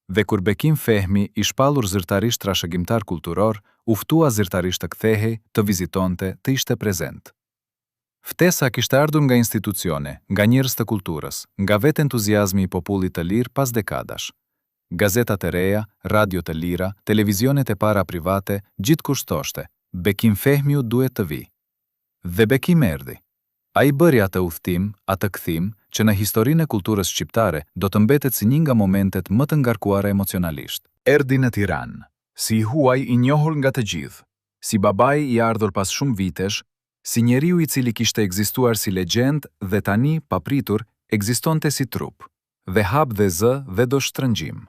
dhe kur Bekim Fehmi, i shpallur zyrtarisht trashëgimtar kulturor, u ftua zyrtarisht të kthehej, të vizitonte, të ishte prezent. Ftesa kishte ardhur nga institucione, nga njerëz të kulturës, nga vetë entuziazmi i popullit të lirë pas dekadash. Gazetat e reja, radio të lira, televizionet e para private, gjithkusht thoshte, Bekim Fehmiu duhet të vi. Dhe Bekim erdhi. Ai bëri atë udhtim, atë kthim, që në historinë e kulturës shqiptare do të mbetet si një nga momentet më të ngarkuara emocionalisht. Erdhi në Tiranë, si i huaj i njohur nga të gjithë, si babai i ardhur pas shumë vitesh, si njeriu i cili kishte ekzistuar si legjend dhe tani, papritur, ekzistonte si trup, dhe hap dhe zë dhe do shtrëngjim.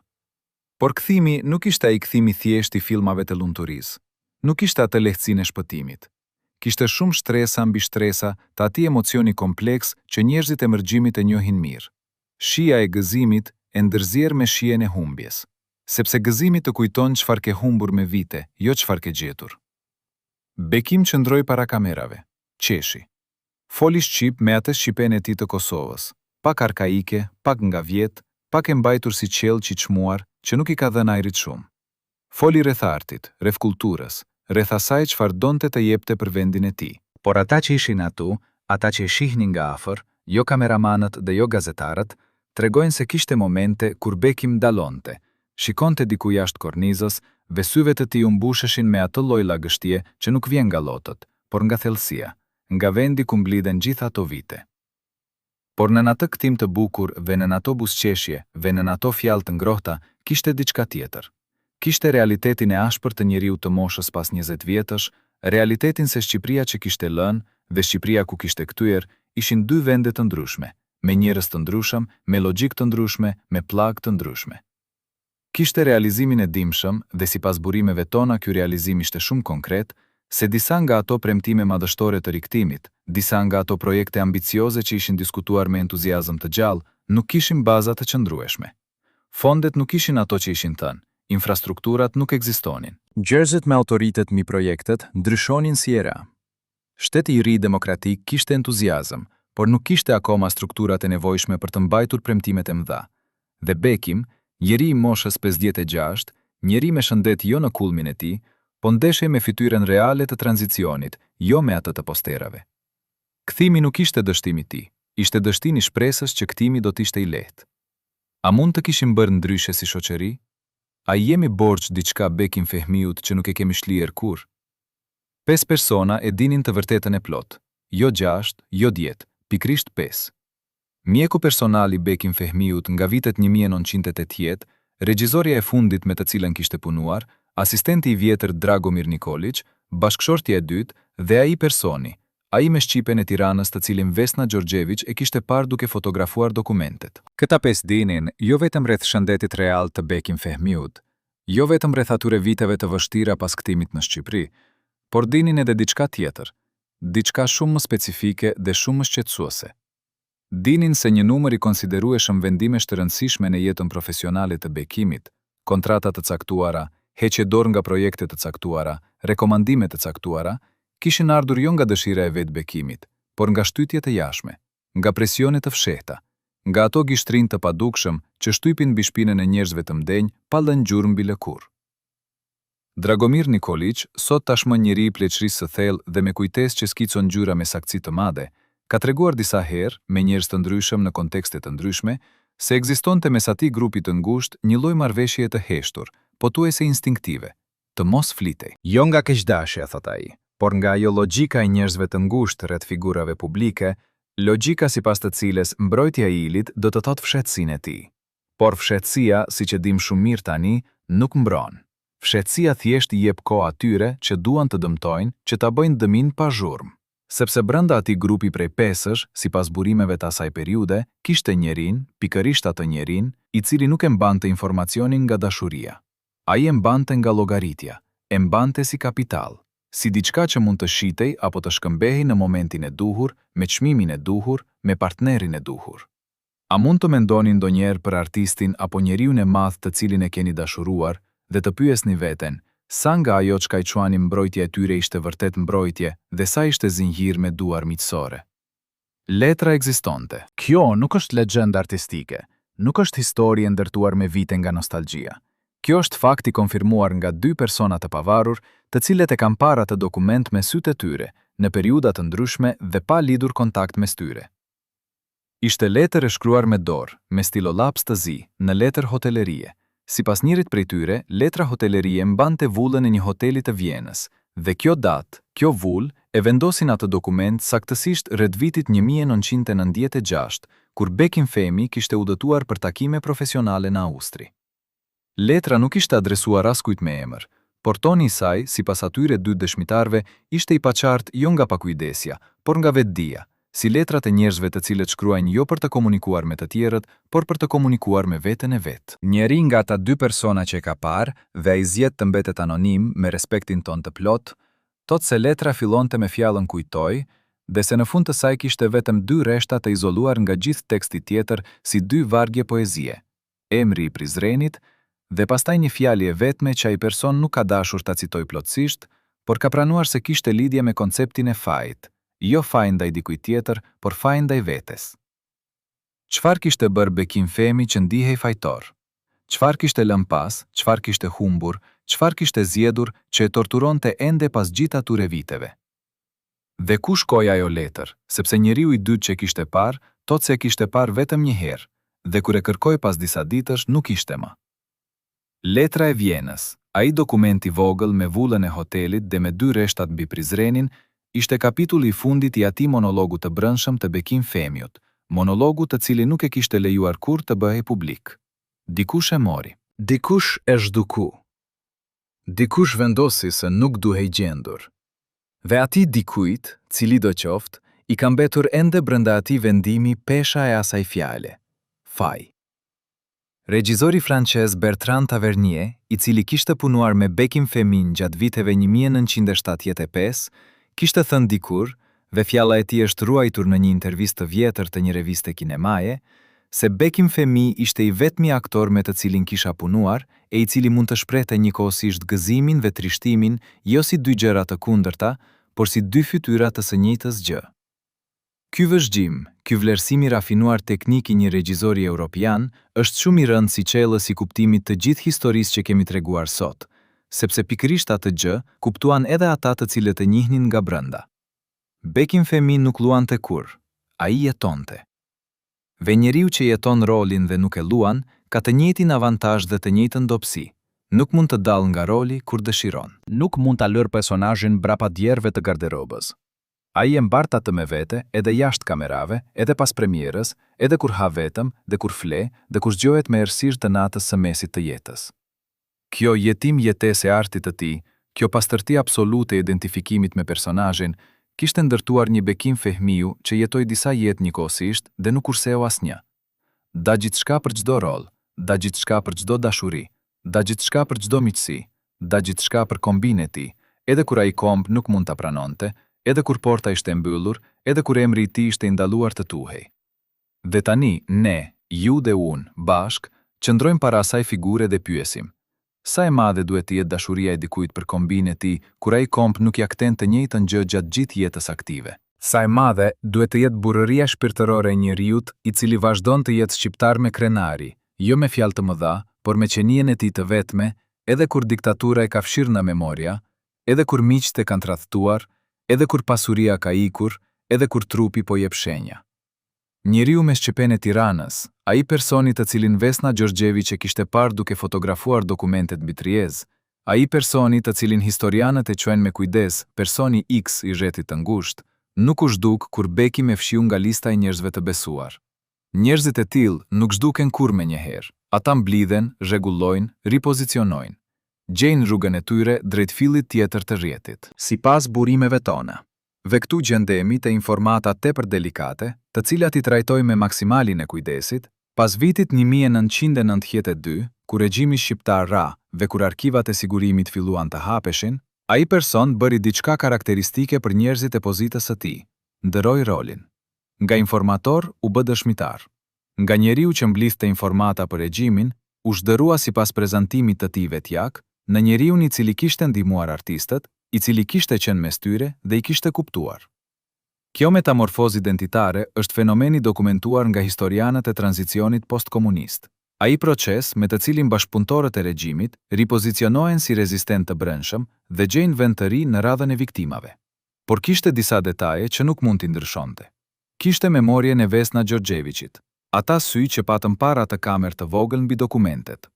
Por kthimi nuk ishte ai kthimi thjesht i filmave të lumturisë, nuk ishte atë lehtësinë e shpëtimit. Kishte shumë shtresa mbi shtresa të atij emocioni kompleks që njerëzit e mërgjimit e njohin mirë. Shija e gëzimit e ndërzier me shijen e humbjes, sepse gëzimi të kujton çfarë ke humbur me vite, jo çfarë ke gjetur. Bekim qëndroi para kamerave, qeshi. Foli shqip me atë shqipen e tij të Kosovës, pak arkaike, pak nga vjet, pak e mbajtur si qell qiçmuar që nuk i ka dhënë ajrit shumë. Foli rreth artit, rreth kulturës, rreth asaj çfarë donte të jepte për vendin e tij. Por ata që ishin atu, ata që e shihnin nga afër, jo kameramanët dhe jo gazetarët, tregojnë se kishte momente kur Bekim dalonte, shikonte diku jashtë kornizës, dhe syvet e tij u mbusheshin me atë lloj lagështie që nuk vjen nga lotët, por nga thellësia, nga vendi ku mblidhen gjithë ato vite. Por në atë kthim të bukur dhe në ato buzëqeshje dhe në ato fjalë të ngrohta, kishte diçka tjetër. Kishte realitetin e ashpër të njeriu të moshës pas 20 vjetësh, realitetin se Shqipëria që kishte lënë dhe Shqipëria ku kishte kthyer ishin dy vende të ndryshme, me njerëz të ndryshëm, me logjik të ndryshme, me pllagë të ndryshme. Kishte realizimin e dimshëm dhe sipas burimeve tona ky realizim ishte shumë konkret, se disa nga ato premtime madhështore të rikthimit, disa nga ato projekte ambicioze që ishin diskutuar me entuziazëm të gjallë, nuk kishin baza të qëndrueshme. Fondet nuk ishin ato që ishin thënë, infrastrukturat nuk ekzistonin. Njerëzit me autoritet mbi projektet ndryshonin si era. Shteti i ri demokratik kishte entuziazëm, por nuk kishte akoma strukturat e nevojshme për të mbajtur premtimet e mëdha. Dhe Bekim, njeri i moshës 56, njeri me shëndet jo në kulmin e tij, po ndeshej me fytyrën reale të tranzicionit, jo me atë të posterave. Kthimi nuk ishte dështimi i tij, ishte dështimi i shpresës që kthimi do të ishte i lehtë. A mund të kishim bërë ndryshe si shoqëri? A jemi borxh diçka Bekim Fehmiut që nuk e kemi shlyer kur? 5 persona e dinin të vërtetën e plot, jo 6, jo 10, pikrisht 5. Mjeku personal i Bekim Fehmiut nga vitet 1980, regjizoria e fundit me të cilën kishte punuar, asistenti i vjetër Dragomir Nikolić, bashkëshortja e dytë dhe ai personi, ai me shqipen e Tiranës të cilin Vesna Gjorgjević e kishte parë duke fotografuar dokumentet. Këta 5 dinin jo vetëm rreth shëndetit real të Bekim Fehmiut, jo vetëm rreth atyre viteve të vështira pas kthimit në Shqipëri, por dinin edhe diçka tjetër, diçka shumë më specifike dhe shumë më shqetësuese. Dinin se një numër i konsiderueshëm vendimesh të rëndësishme në jetën profesionale të Bekimit, kontrata të caktuara, heqje dorë nga projekte të caktuara, rekomandime të caktuara, kishin ardhur jo nga dëshira e vetë Bekimit, por nga shtytje të jashtme, nga presione të fshehta, nga ato gishtrin të padukshëm që shtypin mbi shpinën e njerëzve të mdenj pa lënë gjurmë mbi lëkurë. Dragomir Nikolić, sot tashmë njeri i pleqërisë së thellë dhe me kujtesë që skicon ngjyra me saktësi të madhe, ka treguar disa herë, me njerëz të ndryshëm në kontekste të ndryshme, se ekzistonte mes atij grupi të ngushtë një lloj marrëveshjeje të heshtur, pothuajse instinktive, të mos flitej. Jo nga keqdashja, thot ai, por nga ajo logjika e njerëzve të ngushtë rreth figurave publike, logjika sipas të cilës mbrojtja e ilit do të thotë fshehtësinë e tij. Por fshehtësia, siç e dim shumë mirë tani, nuk mbron. Fshehtësia thjesht I jep kohë atyre që duan të dëmtojnë, që ta bëjnë dëmin pa zhurmë. Sepse brenda atij grupi prej pesësh, sipas burimeve të asaj periudhe, kishte njerin, pikërisht atë njerin, I cili nuk e mbante informacionin nga dashuria. Ai e mbante nga llogaritja, e mbante si kapital, si diçka që mund të shitej apo të shkëmbehej në momentin e duhur, me çmimin e duhur, me partnerin e duhur. A mund të mendoni ndonjëherë për artistin apo njeriun e madh të cilin e keni dashuruar dhe të pyesni veten, sa nga ajo çka I quani mbrojtja e tyre ishte vërtet mbrojtje dhe sa ishte zinjir me duar miqësore? Letra ekzistonte. Kjo nuk është legjendë artistike, nuk është histori e ndërtuar me vite nga nostalgjia. Kjo është fakt I konfirmuar nga 2 persona të pavarur, të cilët e kanë parë atë dokument me sytë e tyre, në periudha të ndryshme dhe pa lidhur kontakt mes tyre. Ishte letër e shkruar me dorë, me stilolaps të zi, në letër hotelerie. Sipas njërit prej tyre, letra hotelerie mbante vullën e një hoteli të Vjenës, dhe kjo datë, kjo vullë, e vendosin atë dokument saktësisht rreth vitit 1996, kur Bekim Femi kishte udhëtuar për takime profesionale në Austri. Letra nuk ishte adresuar askujt me emër, por toni I saj, sipas atyre 2 dëshmitarve, ishte I paqartë jo nga pakujdesja, por nga vetdia, si letrat e njerëzve të cilët shkruajnë jo për të komunikuar me të tjerët, por për të komunikuar me veten e vet. Njeri nga ata 2 persona që e ka parë dhe ai zgjedh të mbetet anonim me respektin ton të plot, thotë se letra fillonte me fjalën kujtoj, dhe se në fund të saj kishte vetëm 2 rreshta të izoluar nga gjithë teksti tjetër si 2 vargje poezie, emri I prizrenit dhe pastaj një fjalë e vetme që ai person nuk ka dashur ta citoj plotësisht, por ka pranuar se kishte lidhje me konceptin e fajit. Jo faj ndaj dikujt tjetër, por faj ndaj vetes. Çfarë kishte bërë Bekim Femi që ndihej fajtor? Çfarë kishte lënë pas, çfarë kishte humbur, çfarë kishte zgjedhur që e torturonte ende pas gjithë atyre viteve? Dhe ku shkoi ajo letër, sepse njeriu I dytë që kishte parë, thotë se kishte parë vetëm një herë, dhe kur e kërkoi pas disa ditësh nuk ishte më. Letra e Vjenës, ai dokumenti I vogël me vullën e hotelit dhe me 2 rreshtat mbi prizrenin, ishte kapitulli I fundit I atij monologu të brendshëm të Bekim Femiut, monologu të cili nuk e kishte lejuar kur të bëhej publik. Dikush e mori. Dikush e zhduku. Dikush vendosi se nuk duhej gjendur. Dhe atij dikujt, cili do qoftë, I ka mbetur ende brenda atij vendimi pesha e asaj fjale. Faj. Regjizori francez Bertrand Tavernier, I cili kishte punuar me Bekim Femin gjatë viteve 1975, kishte thënë dikur, dhe fjalla e tij është ruajtur në një intervistë të vjetër të një reviste kinemaje, se Bekim Femi ishte I vetmi aktor me të cilin kisha punuar e I cili mund të shprehte njëkohësisht gëzimin dhe trishtimin jo si 2 gjëra të kundërta, por si 2 fytyra të së njëjtës gjë. Ky vëzhgjim, ky vlerësim I rafinuar teknik I një regjizori europian, është shumë I rëndë si qellës I kuptimit të gjithë historisë që kemi treguar sot, sepse pikërisht atë gjë kuptuan edhe ata të cilët e njihnin nga brenda. Bekim Femi nuk luante kur, ai jetonte. Dhe njeriu që jeton rolin dhe nuk e luan, ka të njëjtin avantazh dhe të njëjtën dobësi. Nuk mund të dallë nga roli kur dëshiron. Nuk mund ta lër personazhin brapa djerve të garderobës. Ai e mbart atë me vete, edhe jashtë kamerave, edhe pas premierës, edhe kur ha vetëm, dhe kur fle, dhe kur zgjohet me errësirë të natës së mesit të jetës. Kjo jetim jetese artit të tij, kjo pastërti absolute e identifikimit me personazhin, kishte ndërtuar një Bekim Fehmiu që jetoi disa jetë njëkohësisht dhe nuk kurseu asnjë. Da gjithçka për çdo rol, da gjithçka për çdo dashuri, da gjithçka për çdo miqësi, da gjithçka për kombin e tij, edhe kur ai komb nuk mund ta pranonte, edhe kur porta ishte mbyllur, edhe kur emri I tij ishte ndaluar të tuhej. Dhe tani, ne, ju dhe unë, bashk, qëndrojmë para asaj figure dhe pyesim. Sa e madhe duhet të jetë dashuria e dikujt për kombin e tij, kur ai komb nuk ja kthen të njëjtën gjë gjatë gjithë jetës aktive? Sa e madhe duhet të jetë burrëria shpirtërore e njeriut I cili vazhdon të jetë shqiptar me krenari, jo me fjalë të mëdha, por me qenien e tij të vetme, edhe kur diktatura e ka fshirë në memoria, edhe kur miqtë e kanë tradhtuar, edhe kur pasuria ka ikur, edhe kur trupi po jep shenja. Njeriu me shqepen e Tiranës, ai personi të cilin Vesna Gjorgjević e kishte parë duke fotografuar dokumentet mbi Triez, ai personi të cilin historianët e quajnë me kujdes personi X i rrjetit të ngushtë, nuk u zhduk kur Bekim e fshiu nga lista e njerëzve të besuar. Njerëzit e tillë nuk zhduken kurrë menjëherë. Ata mblidhen, rregullojnë, ripozicionojnë. Gjejnë rrugën e tyre drejt fillit tjetër të rrjetit. Sipas burimeve tona. Dhe këtu gjendemi te informata tepër delikate, të cilat i trajtojmë me maksimalin e kujdesit, pas vitit 1992, kur regjimi shqiptar ra dhe kur arkivat e sigurimit filluan të hapeshin, ai person bëri diçka karakteristike për njerëzit e pozitës së tij, ndëroi rolin. Nga informator u bë dëshmitar. Nga njeriu që mblidhte informata për regjimin, u zhdërua sipas prezantimit të tij vetjak, në njeriun i cili kishte ndihmuar artistët, i cili kishte qenë mes tyre dhe i kishte kuptuar. Kjo metamorfozë identitare është fenomeni dokumentuar nga historianët e tranzicionit postkomunist. Ai proces me të cilin bashkëpunëtorët e regjimit ripozicionohen si rezistent të brendshëm dhe gjejnë vend të ri në radhën e viktimave. Por kishte disa detaje që nuk mund t'i ndryshonte. Kishte memorien e Vesna Gjorgjevićit, ata sy që patën para të kamerë të vogël mbi dokumentet.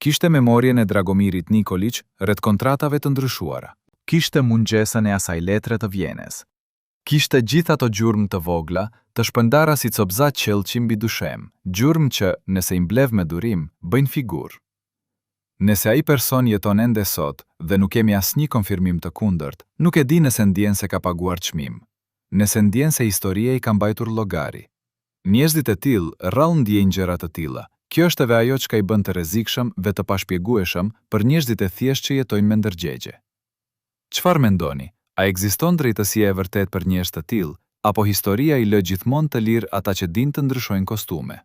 Kishte memorien e Dragomirit Nikolić rreth kontratave të ndryshuara. Kishte mungjesën e asaj letre të Vjenës. Kishte gjithë ato gjurmë të vogla, të shpëndara si copza qelçi mbi dyshem, gjurmë që, nëse i mblev me durim, bëjnë figurë. Nëse ai person jeton ende sot dhe nuk kemi asnjë konfirmim të kundërt, nuk e di nëse ndjen se ka paguar çmim. Nëse ndjen se historia i ka mbajtur llogari. Njerëzit e tillë rrallë ndjejnë gjëra të tilla. Kjo është edhe ajo çka i bën të rrezikshëm dhe të pashpjegueshëm për njerëzit e thjeshtë që jetojnë me ndërgjegje. Çfarë mendoni? A ekziston drejtësia e vërtet për njerëz të tillë, apo historia i lë gjithmonë të lirë ata që dinë të ndryshojnë kostume?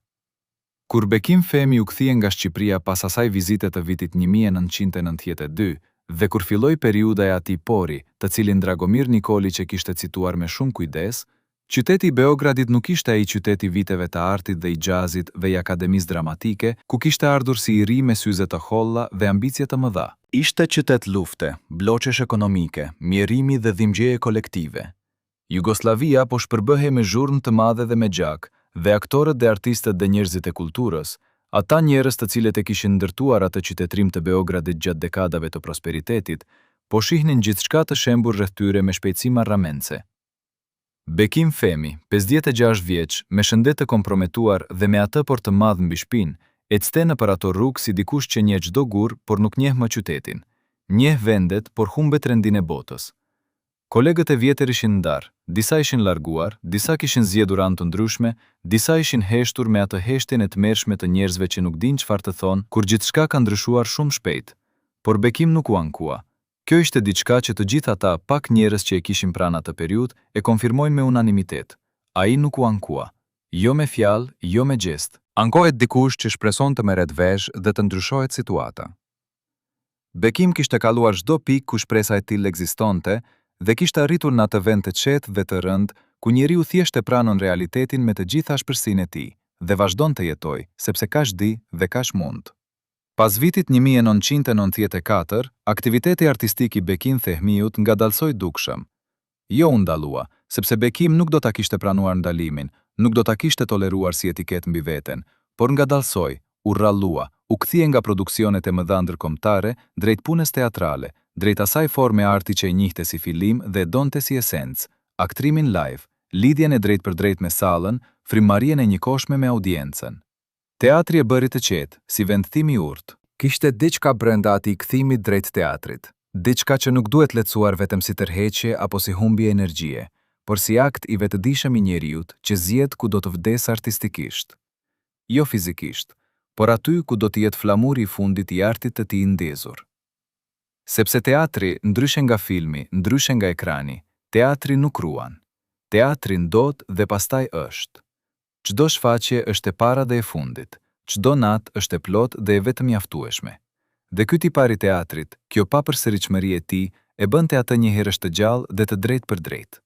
Kur Bekim Femi u kthye nga Shqipëria pas asaj vizite të vitit 1992 dhe kur filloi periudha e atij pori, të cilin Dragomir Nikolić e kishte cituar me shumë kujdes, qyteti i Beogradit nuk ishte ai qyteti viteve të artit dhe i xhazit dhe i akademisë dramatike, ku kishte ardhur si i ri me syze të holla dhe ambicie të mëdha. Ishte qytet lufte, bloqesh ekonomike, mjerimi dhe dhimbjeje kolektive. Jugoslavia po shpërbëhej me zhurmë të madhe dhe me gjak, dhe aktorët dhe artistët dhe njerëzit e kulturës, ata njerëz të cilët e kishin ndërtuar atë qytetrim të Beogradit gjatë dekadave të prosperitetit, po shihnin gjithçka të shembur rreth tyre me shpejtësi marramendse. Bekim Femi, 56 vjeç, me shëndet të komprometuar dhe me atë por të madh mbi shpinë, ecte nëpër ato rrugë si dikush që njeh çdo gur, por nuk njeh më qytetin. Njeh vendet, por humbet rendin e botës. Kolegët e vjetër ishin ndarë, disa ishin larguar, disa kishin zgjedhur anë të ndryshme, disa ishin heshtur me atë heshtjen e tmerrshme të njerëzve që nuk dinë çfarë të thonë kur gjithçka ka ndryshuar shumë shpejt. Por Bekim nuk u ankua. Kjo ishte diçka që të gjithë ata pak njerëz që e kishin pranë atë periudhë e konfirmojnë me unanimitet. Ai nuk u ankua. Jo me fjalë, jo me gjest. Ankohet dikush që shpresonte me ret vesh dhe të ndryshohet situata. Bekim kishte kaluar çdo pikë ku shpresa e tillë ekzistonte dhe kishte arritur në atë vend të qetë dhe të rënd, ku njeriu thjesht e pranon realitetin me të gjitha shpërsinë e tij dhe vazhdon të jetojë, sepse kaq di dhe kaq mund. Pas vitit 1994, aktiviteti artistik i Bekim Fehmiut ngadalsoi dukshëm. Jo u ndalua, sepse Bekim nuk do ta kishte pranuar ndalimin, nuk do ta kishte toleruar si etiketë mbi veten, por ngadalsoi, u rrallua, u kthye nga produksionet e mëdha ndërkombëtare drejt punës teatrale, drejt asaj forme arti që e njihte si fillim dhe donte si esencë, aktrimin live, lidhjen e drejtpërdrejt me sallën, frymëmarrjen e njëkohshme me audiencën. Teatri e bëri të qetë, si vendthim i urtë. Kishte diçka brenda atij kthimi drejt teatrit, diçka që nuk duhet lehtësuar vetëm si tërheqje apo si humbje energjie, por si akt i vetëdijshëm i njeriut që zgjedh ku do të vdesë artistikisht. Jo fizikisht, por aty ku do të jetë flamuri i fundit i artit të tij ndezur. Sepse teatri, ndryshe nga filmi, ndryshe nga ekrani, teatri nuk ruan. Teatri ndodh dhe pastaj është. Çdo shfaqje është e para dhe e fundit, çdo natë është e plotë dhe e vetëm mjaftueshme. Dhe ky tipar i teatrit, kjo papërsëritshmëri e tij, e bënte atë njëherësh të gjallë dhe të drejtë për drejtë.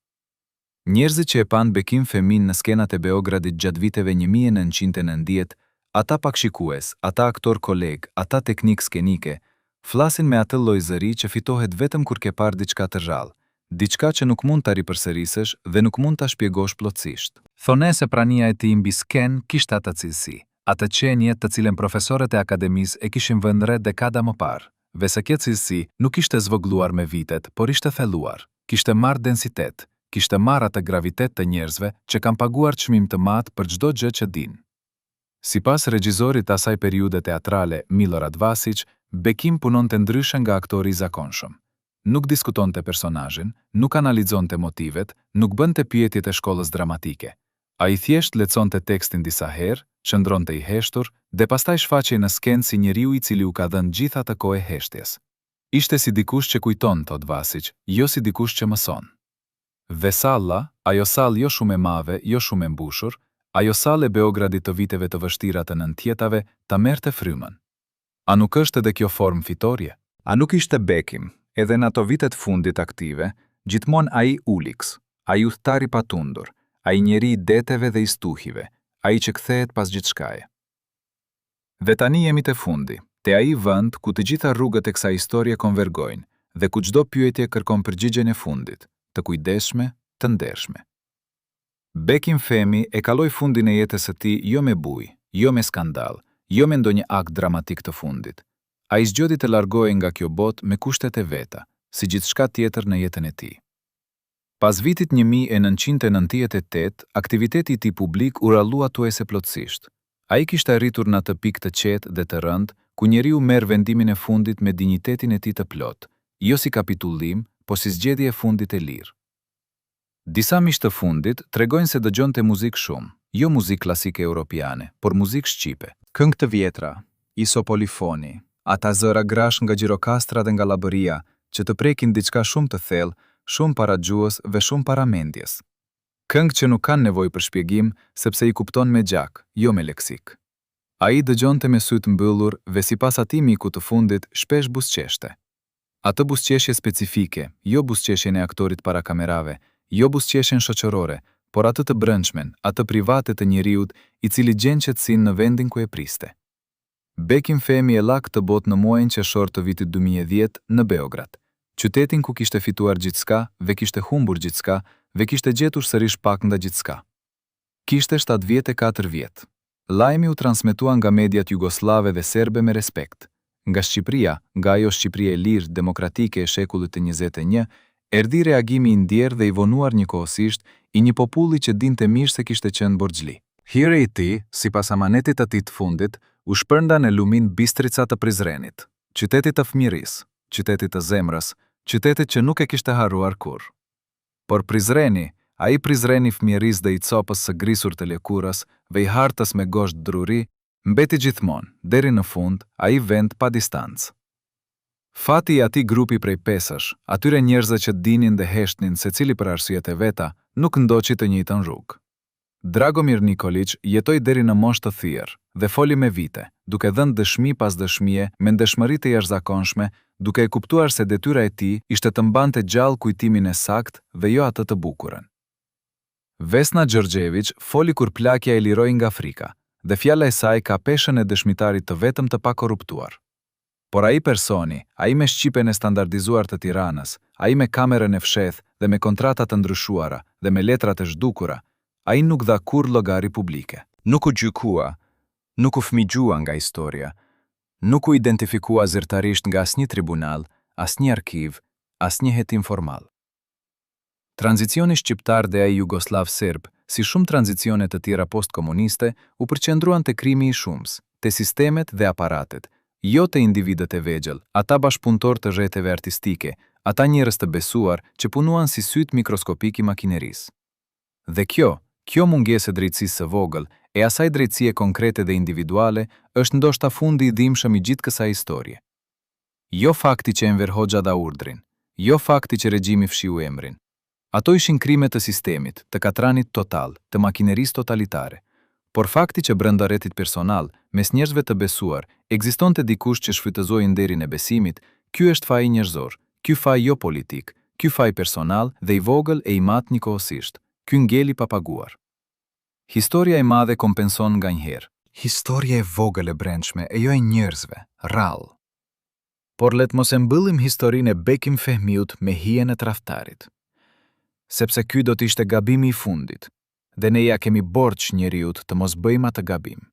Njerëzit që e panë Bekim Femin në skenat e Beogradit gjatë viteve 1990, ata pakshikues, ata aktor koleg, ata teknik skenike, Flasin me atë lloj zëri që fitohet vetëm kur ke parë diçka të rrallë, diçka që nuk mund ta ripërsërisësh dhe nuk mund ta shpjegosh plotësisht. Thone se prania e tij mbi sken kishte atë cilësi, atë qenje të cilën profesorët e akademisë e kishin vënë re dekada më parë. Vese kjo cilësi nuk ishte zvogluar me vitet, por ishte thelluar. Kishte marrë densitet, kishte marrë atë gravitet të njerëzve që kanë paguar çmim të madh për çdo gjë që dinë. Sipas regjizorit të asaj periudhe teatrale, Milorad Vasić, Bekim punonte ndryshe nga aktori i zakonshëm. Nuk diskutonte personazhin, nuk analizonte motivet, nuk bënte pyetjet e shkollës dramatike. Ai thjesht leconte tekstin disa herë, qëndronte i heshtur dhe pastaj shfaqej në skenë si njeriu i cili u ka dhënë gjithë atë kohë heshtjes. Ishte si dikush që kujton, thot Vasić, jo si dikush që mëson. Dhe salla, ajo sallë jo shumë e madhe, jo shumë e mbushur, ajo sallë e Beogradit të viteve të vështira të nëntjetave, ta merrte frymën. A nuk është edhe kjo formë fitorie? A nuk ishte Bekim, edhe në ato vitet fundit aktive, gjithmonë ai Ulix, ai udhëtari patundur, ai njeri i deteve dhe i stuhive, ai që kthehet pas gjithçkaje. Dhe tani jemi te fundi, te ai vend ku të gjitha rrugët e kësaj historie konvergojnë dhe ku çdo pyetje kërkon përgjigjen e fundit, të kujdesshme, të ndershme. Bekim Femi e kaloi fundin e jetës së tij jo me bujë, jo me skandal, jo me ndonjë akt dramatik të fundit. Ai zgjodhi të largohej nga kjo botë me kushtet e veta, si gjithçka tjetër në jetën e tij. Pas vitit 1998, aktiviteti i tij publik u rallua tuajse plotësisht. Ai kishte arritur në atë pikë të qetë dhe të rëndë, ku njeriu merr vendimin e fundit me dinjitetin e tij të plot, jo si kapitullim, po si zgjedhje e fundit e lirë. Disa miq të fundit tregojnë se dëgjonte muzikë shumë, jo muzikë klasike europiane, por muzikë shqipe. Këngë të vjetra, Iso Polifoni, ata zëra grash nga Gjirokastra dhe nga Llabëria, që të prekin diçka shumë të thellë, shumë para gjuhës dhe shumë para mendjes. Këngë që nuk kanë nevojë për shpjegim, sepse i kupton me gjak, jo me leksik. Ai dëgjonte me sytë mbyllur dhe sipas atij miku të fundit shpesh buzëqeshte. Atë buzëqeshje specifike, jo buzëqeshjen e aktorit para kamerave, jo buzëqeshjen shoqërore, por atë të brendshmen, atë private të njeriut i cili gjen qetësinë në vendin ku e priste. Bekim Femi e la këtë botë në muajin qershor të vitit 2010 në Beograd, qytetin ku kishte fituar gjithçka dhe kishte humbur gjithçka dhe kishte gjetur sërish pak nda gjithçka. Kishte 74 vjet. Lajmi u transmetua nga mediat jugoslave dhe serbe me respekt. Nga Shqipëria, nga ajo Shqipëria e lirë, demokratike e shekullit të 21, erdhi reagimi i ndjerë dhe i vonuar njëkohësisht i një populli që dinte mirë se kishte qenë borxhli. Hire i tij, sipas amanetit të tij të fundit, u shpërnda në lumin Bistrica të Prizrenit, qytetit të fëmijërisë, qytetit të zemrës, qytetit që nuk e kishte harruar kurrë. Por Prizreni, ai Prizreni fëmijërisë dhe i copës së grisur të lëkurës dhe i hartës me gosht druri, mbeti gjithmonë, deri në fund, ai vend pa distancë. Fati i atij grupi prej pesësh, atyre njerëzve që dinin dhe heshtnin secili për arsyet e veta, nuk ndoqi të njëjtën rrugë. Dragomir Nikolić jetoi deri në moshë të thirrë dhe foli me vite, duke dhënë dëshmi pas dëshmie me ndeshmëri të jashtëzakonshme, duke e kuptuar se detyra e tij ishte të mbante gjallë kujtimin e saktë dhe jo atë të bukurën. Vesna Gjorgjević foli kur plakja e liroi nga Afrika, dhe fjala e saj ka peshën e dëshmitarit të vetëm të pakorruptuar. Por ai personi, ai me shqipen e standardizuar të Tiranës, ai me kamerën e fsheth dhe me kontratat të ndryshuara dhe me letrat e zhdukura, ai nuk dha kurrë llogari publike. Nuk u gjykua, nuk u fëmigjua nga historia, nuk u identifikua zyrtarisht nga asnjë tribunal, asnjë arkiv, asnjë hetim formal. Tranzicioni shqiptar dhe ai jugoslav serb, si shumë tranzicione të tjera postkomuniste, u përqendruan te krimi i shumës, te sistemet dhe aparatet, jo te individët e vegjël, ata bashkëpunëtor të rrjeteve artistike, ata njerëz të besuar që punuan si syt mikroskopik i makinerisë. Dhe kjo mungesë e drejtësisë së vogël, e asaj drejtësie konkrete dhe individuale, është ndoshta fundi i dhimbshëm i gjithë kësaj historie. Jo fakti që Enver Hoxha dha urdhrin, jo fakti që regjimi fshiu emrin. Ato ishin krime të sistemit, të katranit total, të makinerisë totalitare. Por fakti që brenda rrjetit personal, mes njerëzve të besuar, ekzistonte dikush që shfrytëzoi nderin e besimit, ky është faji njerëzor, ky faj jo politik, ky faj personal dhe i vogël e i mat njëkohësisht, ky ngel i papaguar. Historia e madhe kompenson nganjëherë. Historia e vogël e brendshme e jo e njerëzve, rrallë. por let mos e mbyllim historinë e Bekim Fehmiut me hijen e tradhtarit. Sepse ky do të ishte gabimi i fundit, dhe ne ja kemi borxh njeriut të mos bëjmë atë gabim.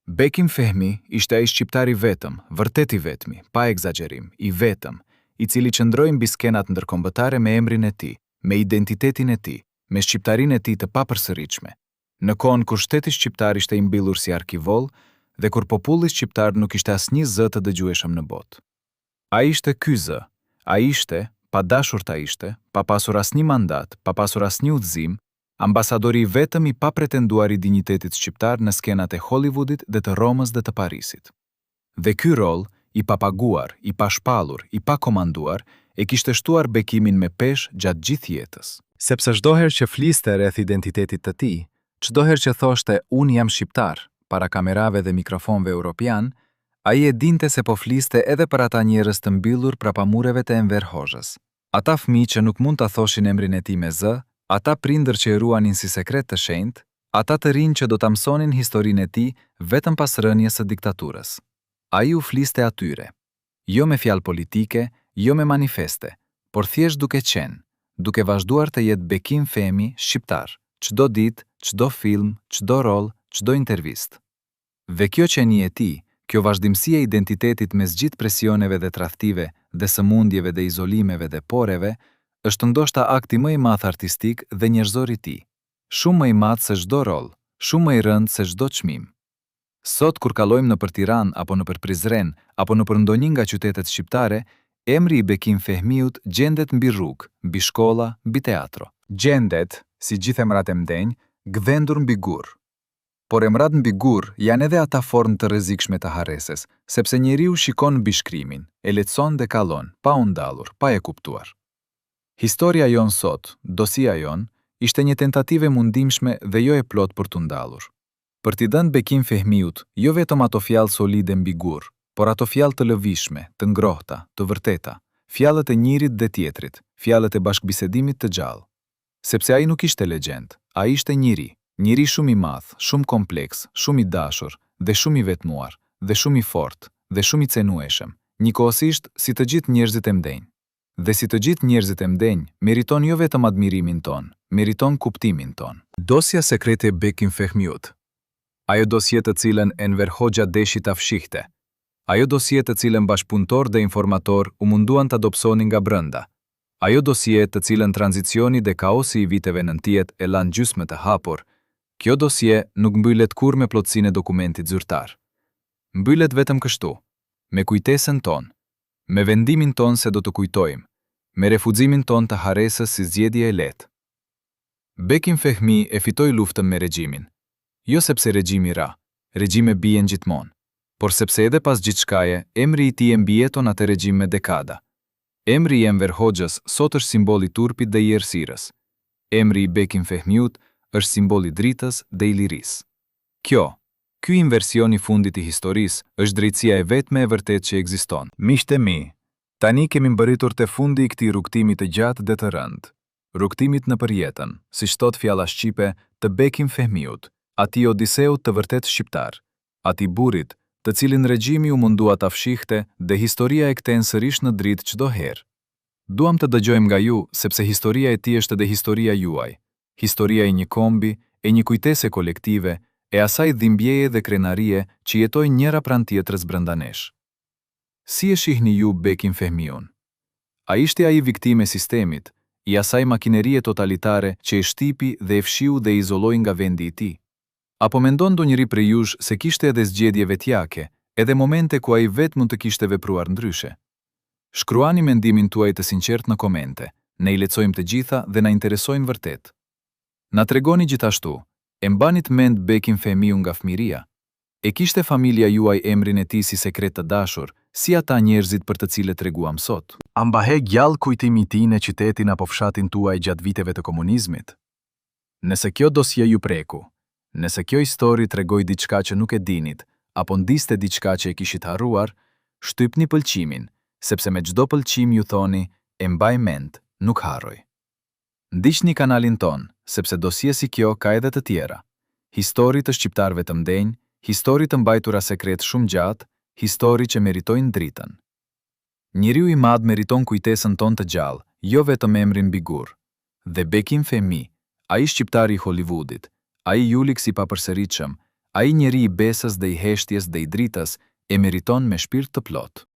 Bekim Fehmi ishte ai shqiptar i vetëm, vërtet i vetmi, pa egzagerim, i vetëm, i cili qëndroi mbi skenat ndërkombëtare me emrin e tij, me identitetin e tij, me shqiptarinë e tij të papërsëritshme, në kohën kur shteti shqiptar ishte i mbyllur si arkivoll dhe kur populli shqiptar nuk ishte asnjë zë të dëgjueshëm në botë. Ai ishte ky zë, ai ishte, pa dashur ta ishte, pa pasur asnjë mandat, pa pasur asnjë udhëzim, ambasadori i vetëm i papretenduar i dinjitetit shqiptar në skenat e Hollywoodit dhe të Romës dhe të Parisit. Dhe ky rol, i papaguar, i pashpallur, i pakomanduar, e kishte shtuar Bekimin me peshë gjatë gjithë jetës. Sepse çdo herë që fliste rreth identitetit të tij, çdo herë që thoshte unë jam shqiptar, para kamerave dhe mikrofonëve europian, ai e dinte se po fliste edhe për ata njerëz të mbyllur prapa mureve të Enver Hoxhës. Ata fëmijë që nuk mund ta thoshin emrin e tij me z, ata prindër që e ruanin si sekret të shenjtë, ata të rinj që do ta mësonin historinë e tij vetëm pas rënies së diktaturës. Ai u fliste atyre, jo me fjalë politike, jo me manifeste, por thjesht duke qenë, duke vazhduar të jetë Bekim Fehmi shqiptar, çdo ditë, çdo film, çdo rol, çdo intervistë. Dhe kjo qenie e tij, kjo vazhdimësi e identitetit mes gjithë presioneve dhe tradhtive, dhe sëmundjeve dhe izolimeve dhe poreve, është ndoshta akti më i madh artistik dhe njerëzor i tij. Shumë më i madh se çdo rol, shumë më i rënd se çdo çmim. Sot kur kalojmë nëpër Tiranë apo nëpër Prizren apo nëpër ndonjë nga qytetet shqiptare, emri i Bekim Fehmiut gjendet mbi rrugë, mbi shkolla, mbi teatro. Gjendet, si gjithë emrat e mdenj, gdhendur mbi gur. Por emrat mbi gur janë edhe ata formë të rrezikshme të harreses, sepse njeriu shikon mbi shkrimin, e lexon dhe kallon, pa u ndallur, pa e kuptuar. Historia jon sot, dosia jon, ishte një tentativë mundimshme dhe jo e plot për t'u ndallur. Për t'i dhënë Bekim Fehmiut, jo vetëm ato fjalë solide mbi gur, por ato fjalë të lëvishme, të ngrohta, të vërteta, fjalët e njërit dhe tjetrit, fjalët e bashkëbisedimit të gjallë. Sepse ai nuk ishte legjend, ai ishte njëri shumë i madh, shumë kompleks, shumë i dashur, dhe shumë i vetmuar, dhe shumë i fortë, dhe shumë i cenueshëm, njëkohësisht si të gjithë njerëzit e mdenj. Dhe si të gjithë njerëzit e mdenj, meriton jo vetëm admirimin ton, meriton kuptimin ton. Dosja sekrete e Bekim Fehmiut. Ajo dosje të cilën Enver Hoxha deshi ta fshihte. Ajo dosje të cilën bashkëpunëtor dhe informator u munduan ta dobësonin nga brenda. Ajo dosje të cilën tranzicioni dhe kaosi i viteve 90 e lanë gjysmë të hapur. Kjo dosje nuk mbyllet kur me plotësinë e dokumentit zyrtar. Mbyllet vetëm kështu, me kujtesën ton, me vendimin ton se do të kujtojmë, me refuzimin ton të harresës si zgjedhje e lehtë. Bekim Fehmi e fitoi luftën me regjimin. Jo sepse regjimi ra, regjime bien gjithmonë, por sepse edhe pas gjithçkaje, emri i tij e mbijeton atë regjim me dekada. Emri i Enver Hoxhës sot është simbol i turpit dhe i errësirës. Emri i Bekim Fehmiut është simbol i dritës dhe i lirisë. Ky inversion i fundit i historisë është drejtësia e vetme e vërtetë që ekziston. Miqtë e mi, tani kemi mbërritur te fundi i këtij rrugtimi të gjatë dhe të rëndë. Rrugtimit nëpër jetën, siç thot fjalla shqipe, të Bekim Fehmiut, atij odiseut të vërtet shqiptar, atij burrit, të cilin regjimi u mundua ta fshihte dhe historia e kthen sërish në dritë çdo herë. Duam të dëgjojmë nga ju sepse historia e tij është edhe historia juaj, historia e një kombi, e një kujtese kolektive, e asaj dhimbjeje dhe krenarie që jetojnë njëra pranë tjetrës brenda nesh. Si e shihni ju Bekim Fehmiun? A ishte ai viktimë e sistemit, i asaj makinerie totalitare që e shtipi dhe e fshiu dhe izoloi nga vendi i tij? Apo mendon ndonjëri prej jush se kishte edhe zgjedhje vetjake, edhe momente ku ai vetë mund të kishte vepruar ndryshe? Shkruani mendimin tuaj të sinqert në komente, ne i lexojmë të gjitha dhe na interesojnë vërtet. Na tregoni gjithashtu, e mbanit mend Bekim Fehmiu nga fëmiria? E kishte familja juaj emrin e tij si sekret të dashur, si ata njerëzit për të cilët treguam sot? A mbahe gjallë kujtimi i tij në qytetin apo fshatin tuaj gjatë viteve të komunizmit? Nëse kjo dosje ju preku, nëse kjo histori tregoi diçka që nuk e dinit, apo ndiste diçka që e kishit harruar, shtypni pëlqimin, sepse me çdo pëlqim ju thoni, e mbaj mend, nuk harroj. Ndiqni kanalin ton, sepse dosje si kjo ka edhe të tjera. Histori të shqiptarëve të mdenj, histori të mbajtura sekret shumë gjatë, histori që meritojnë dritën. Njeriu i madh meriton kujtesën tonë të gjallë, jo vetëm emrin mbi gur. Dhe Bekim Fehmi, ai shqiptari i Hollywoodit, ai Juliks i papërsëritshëm, ai njeri i besës dhe i heshtjes dhe i dritës, e meriton me shpirt të plot.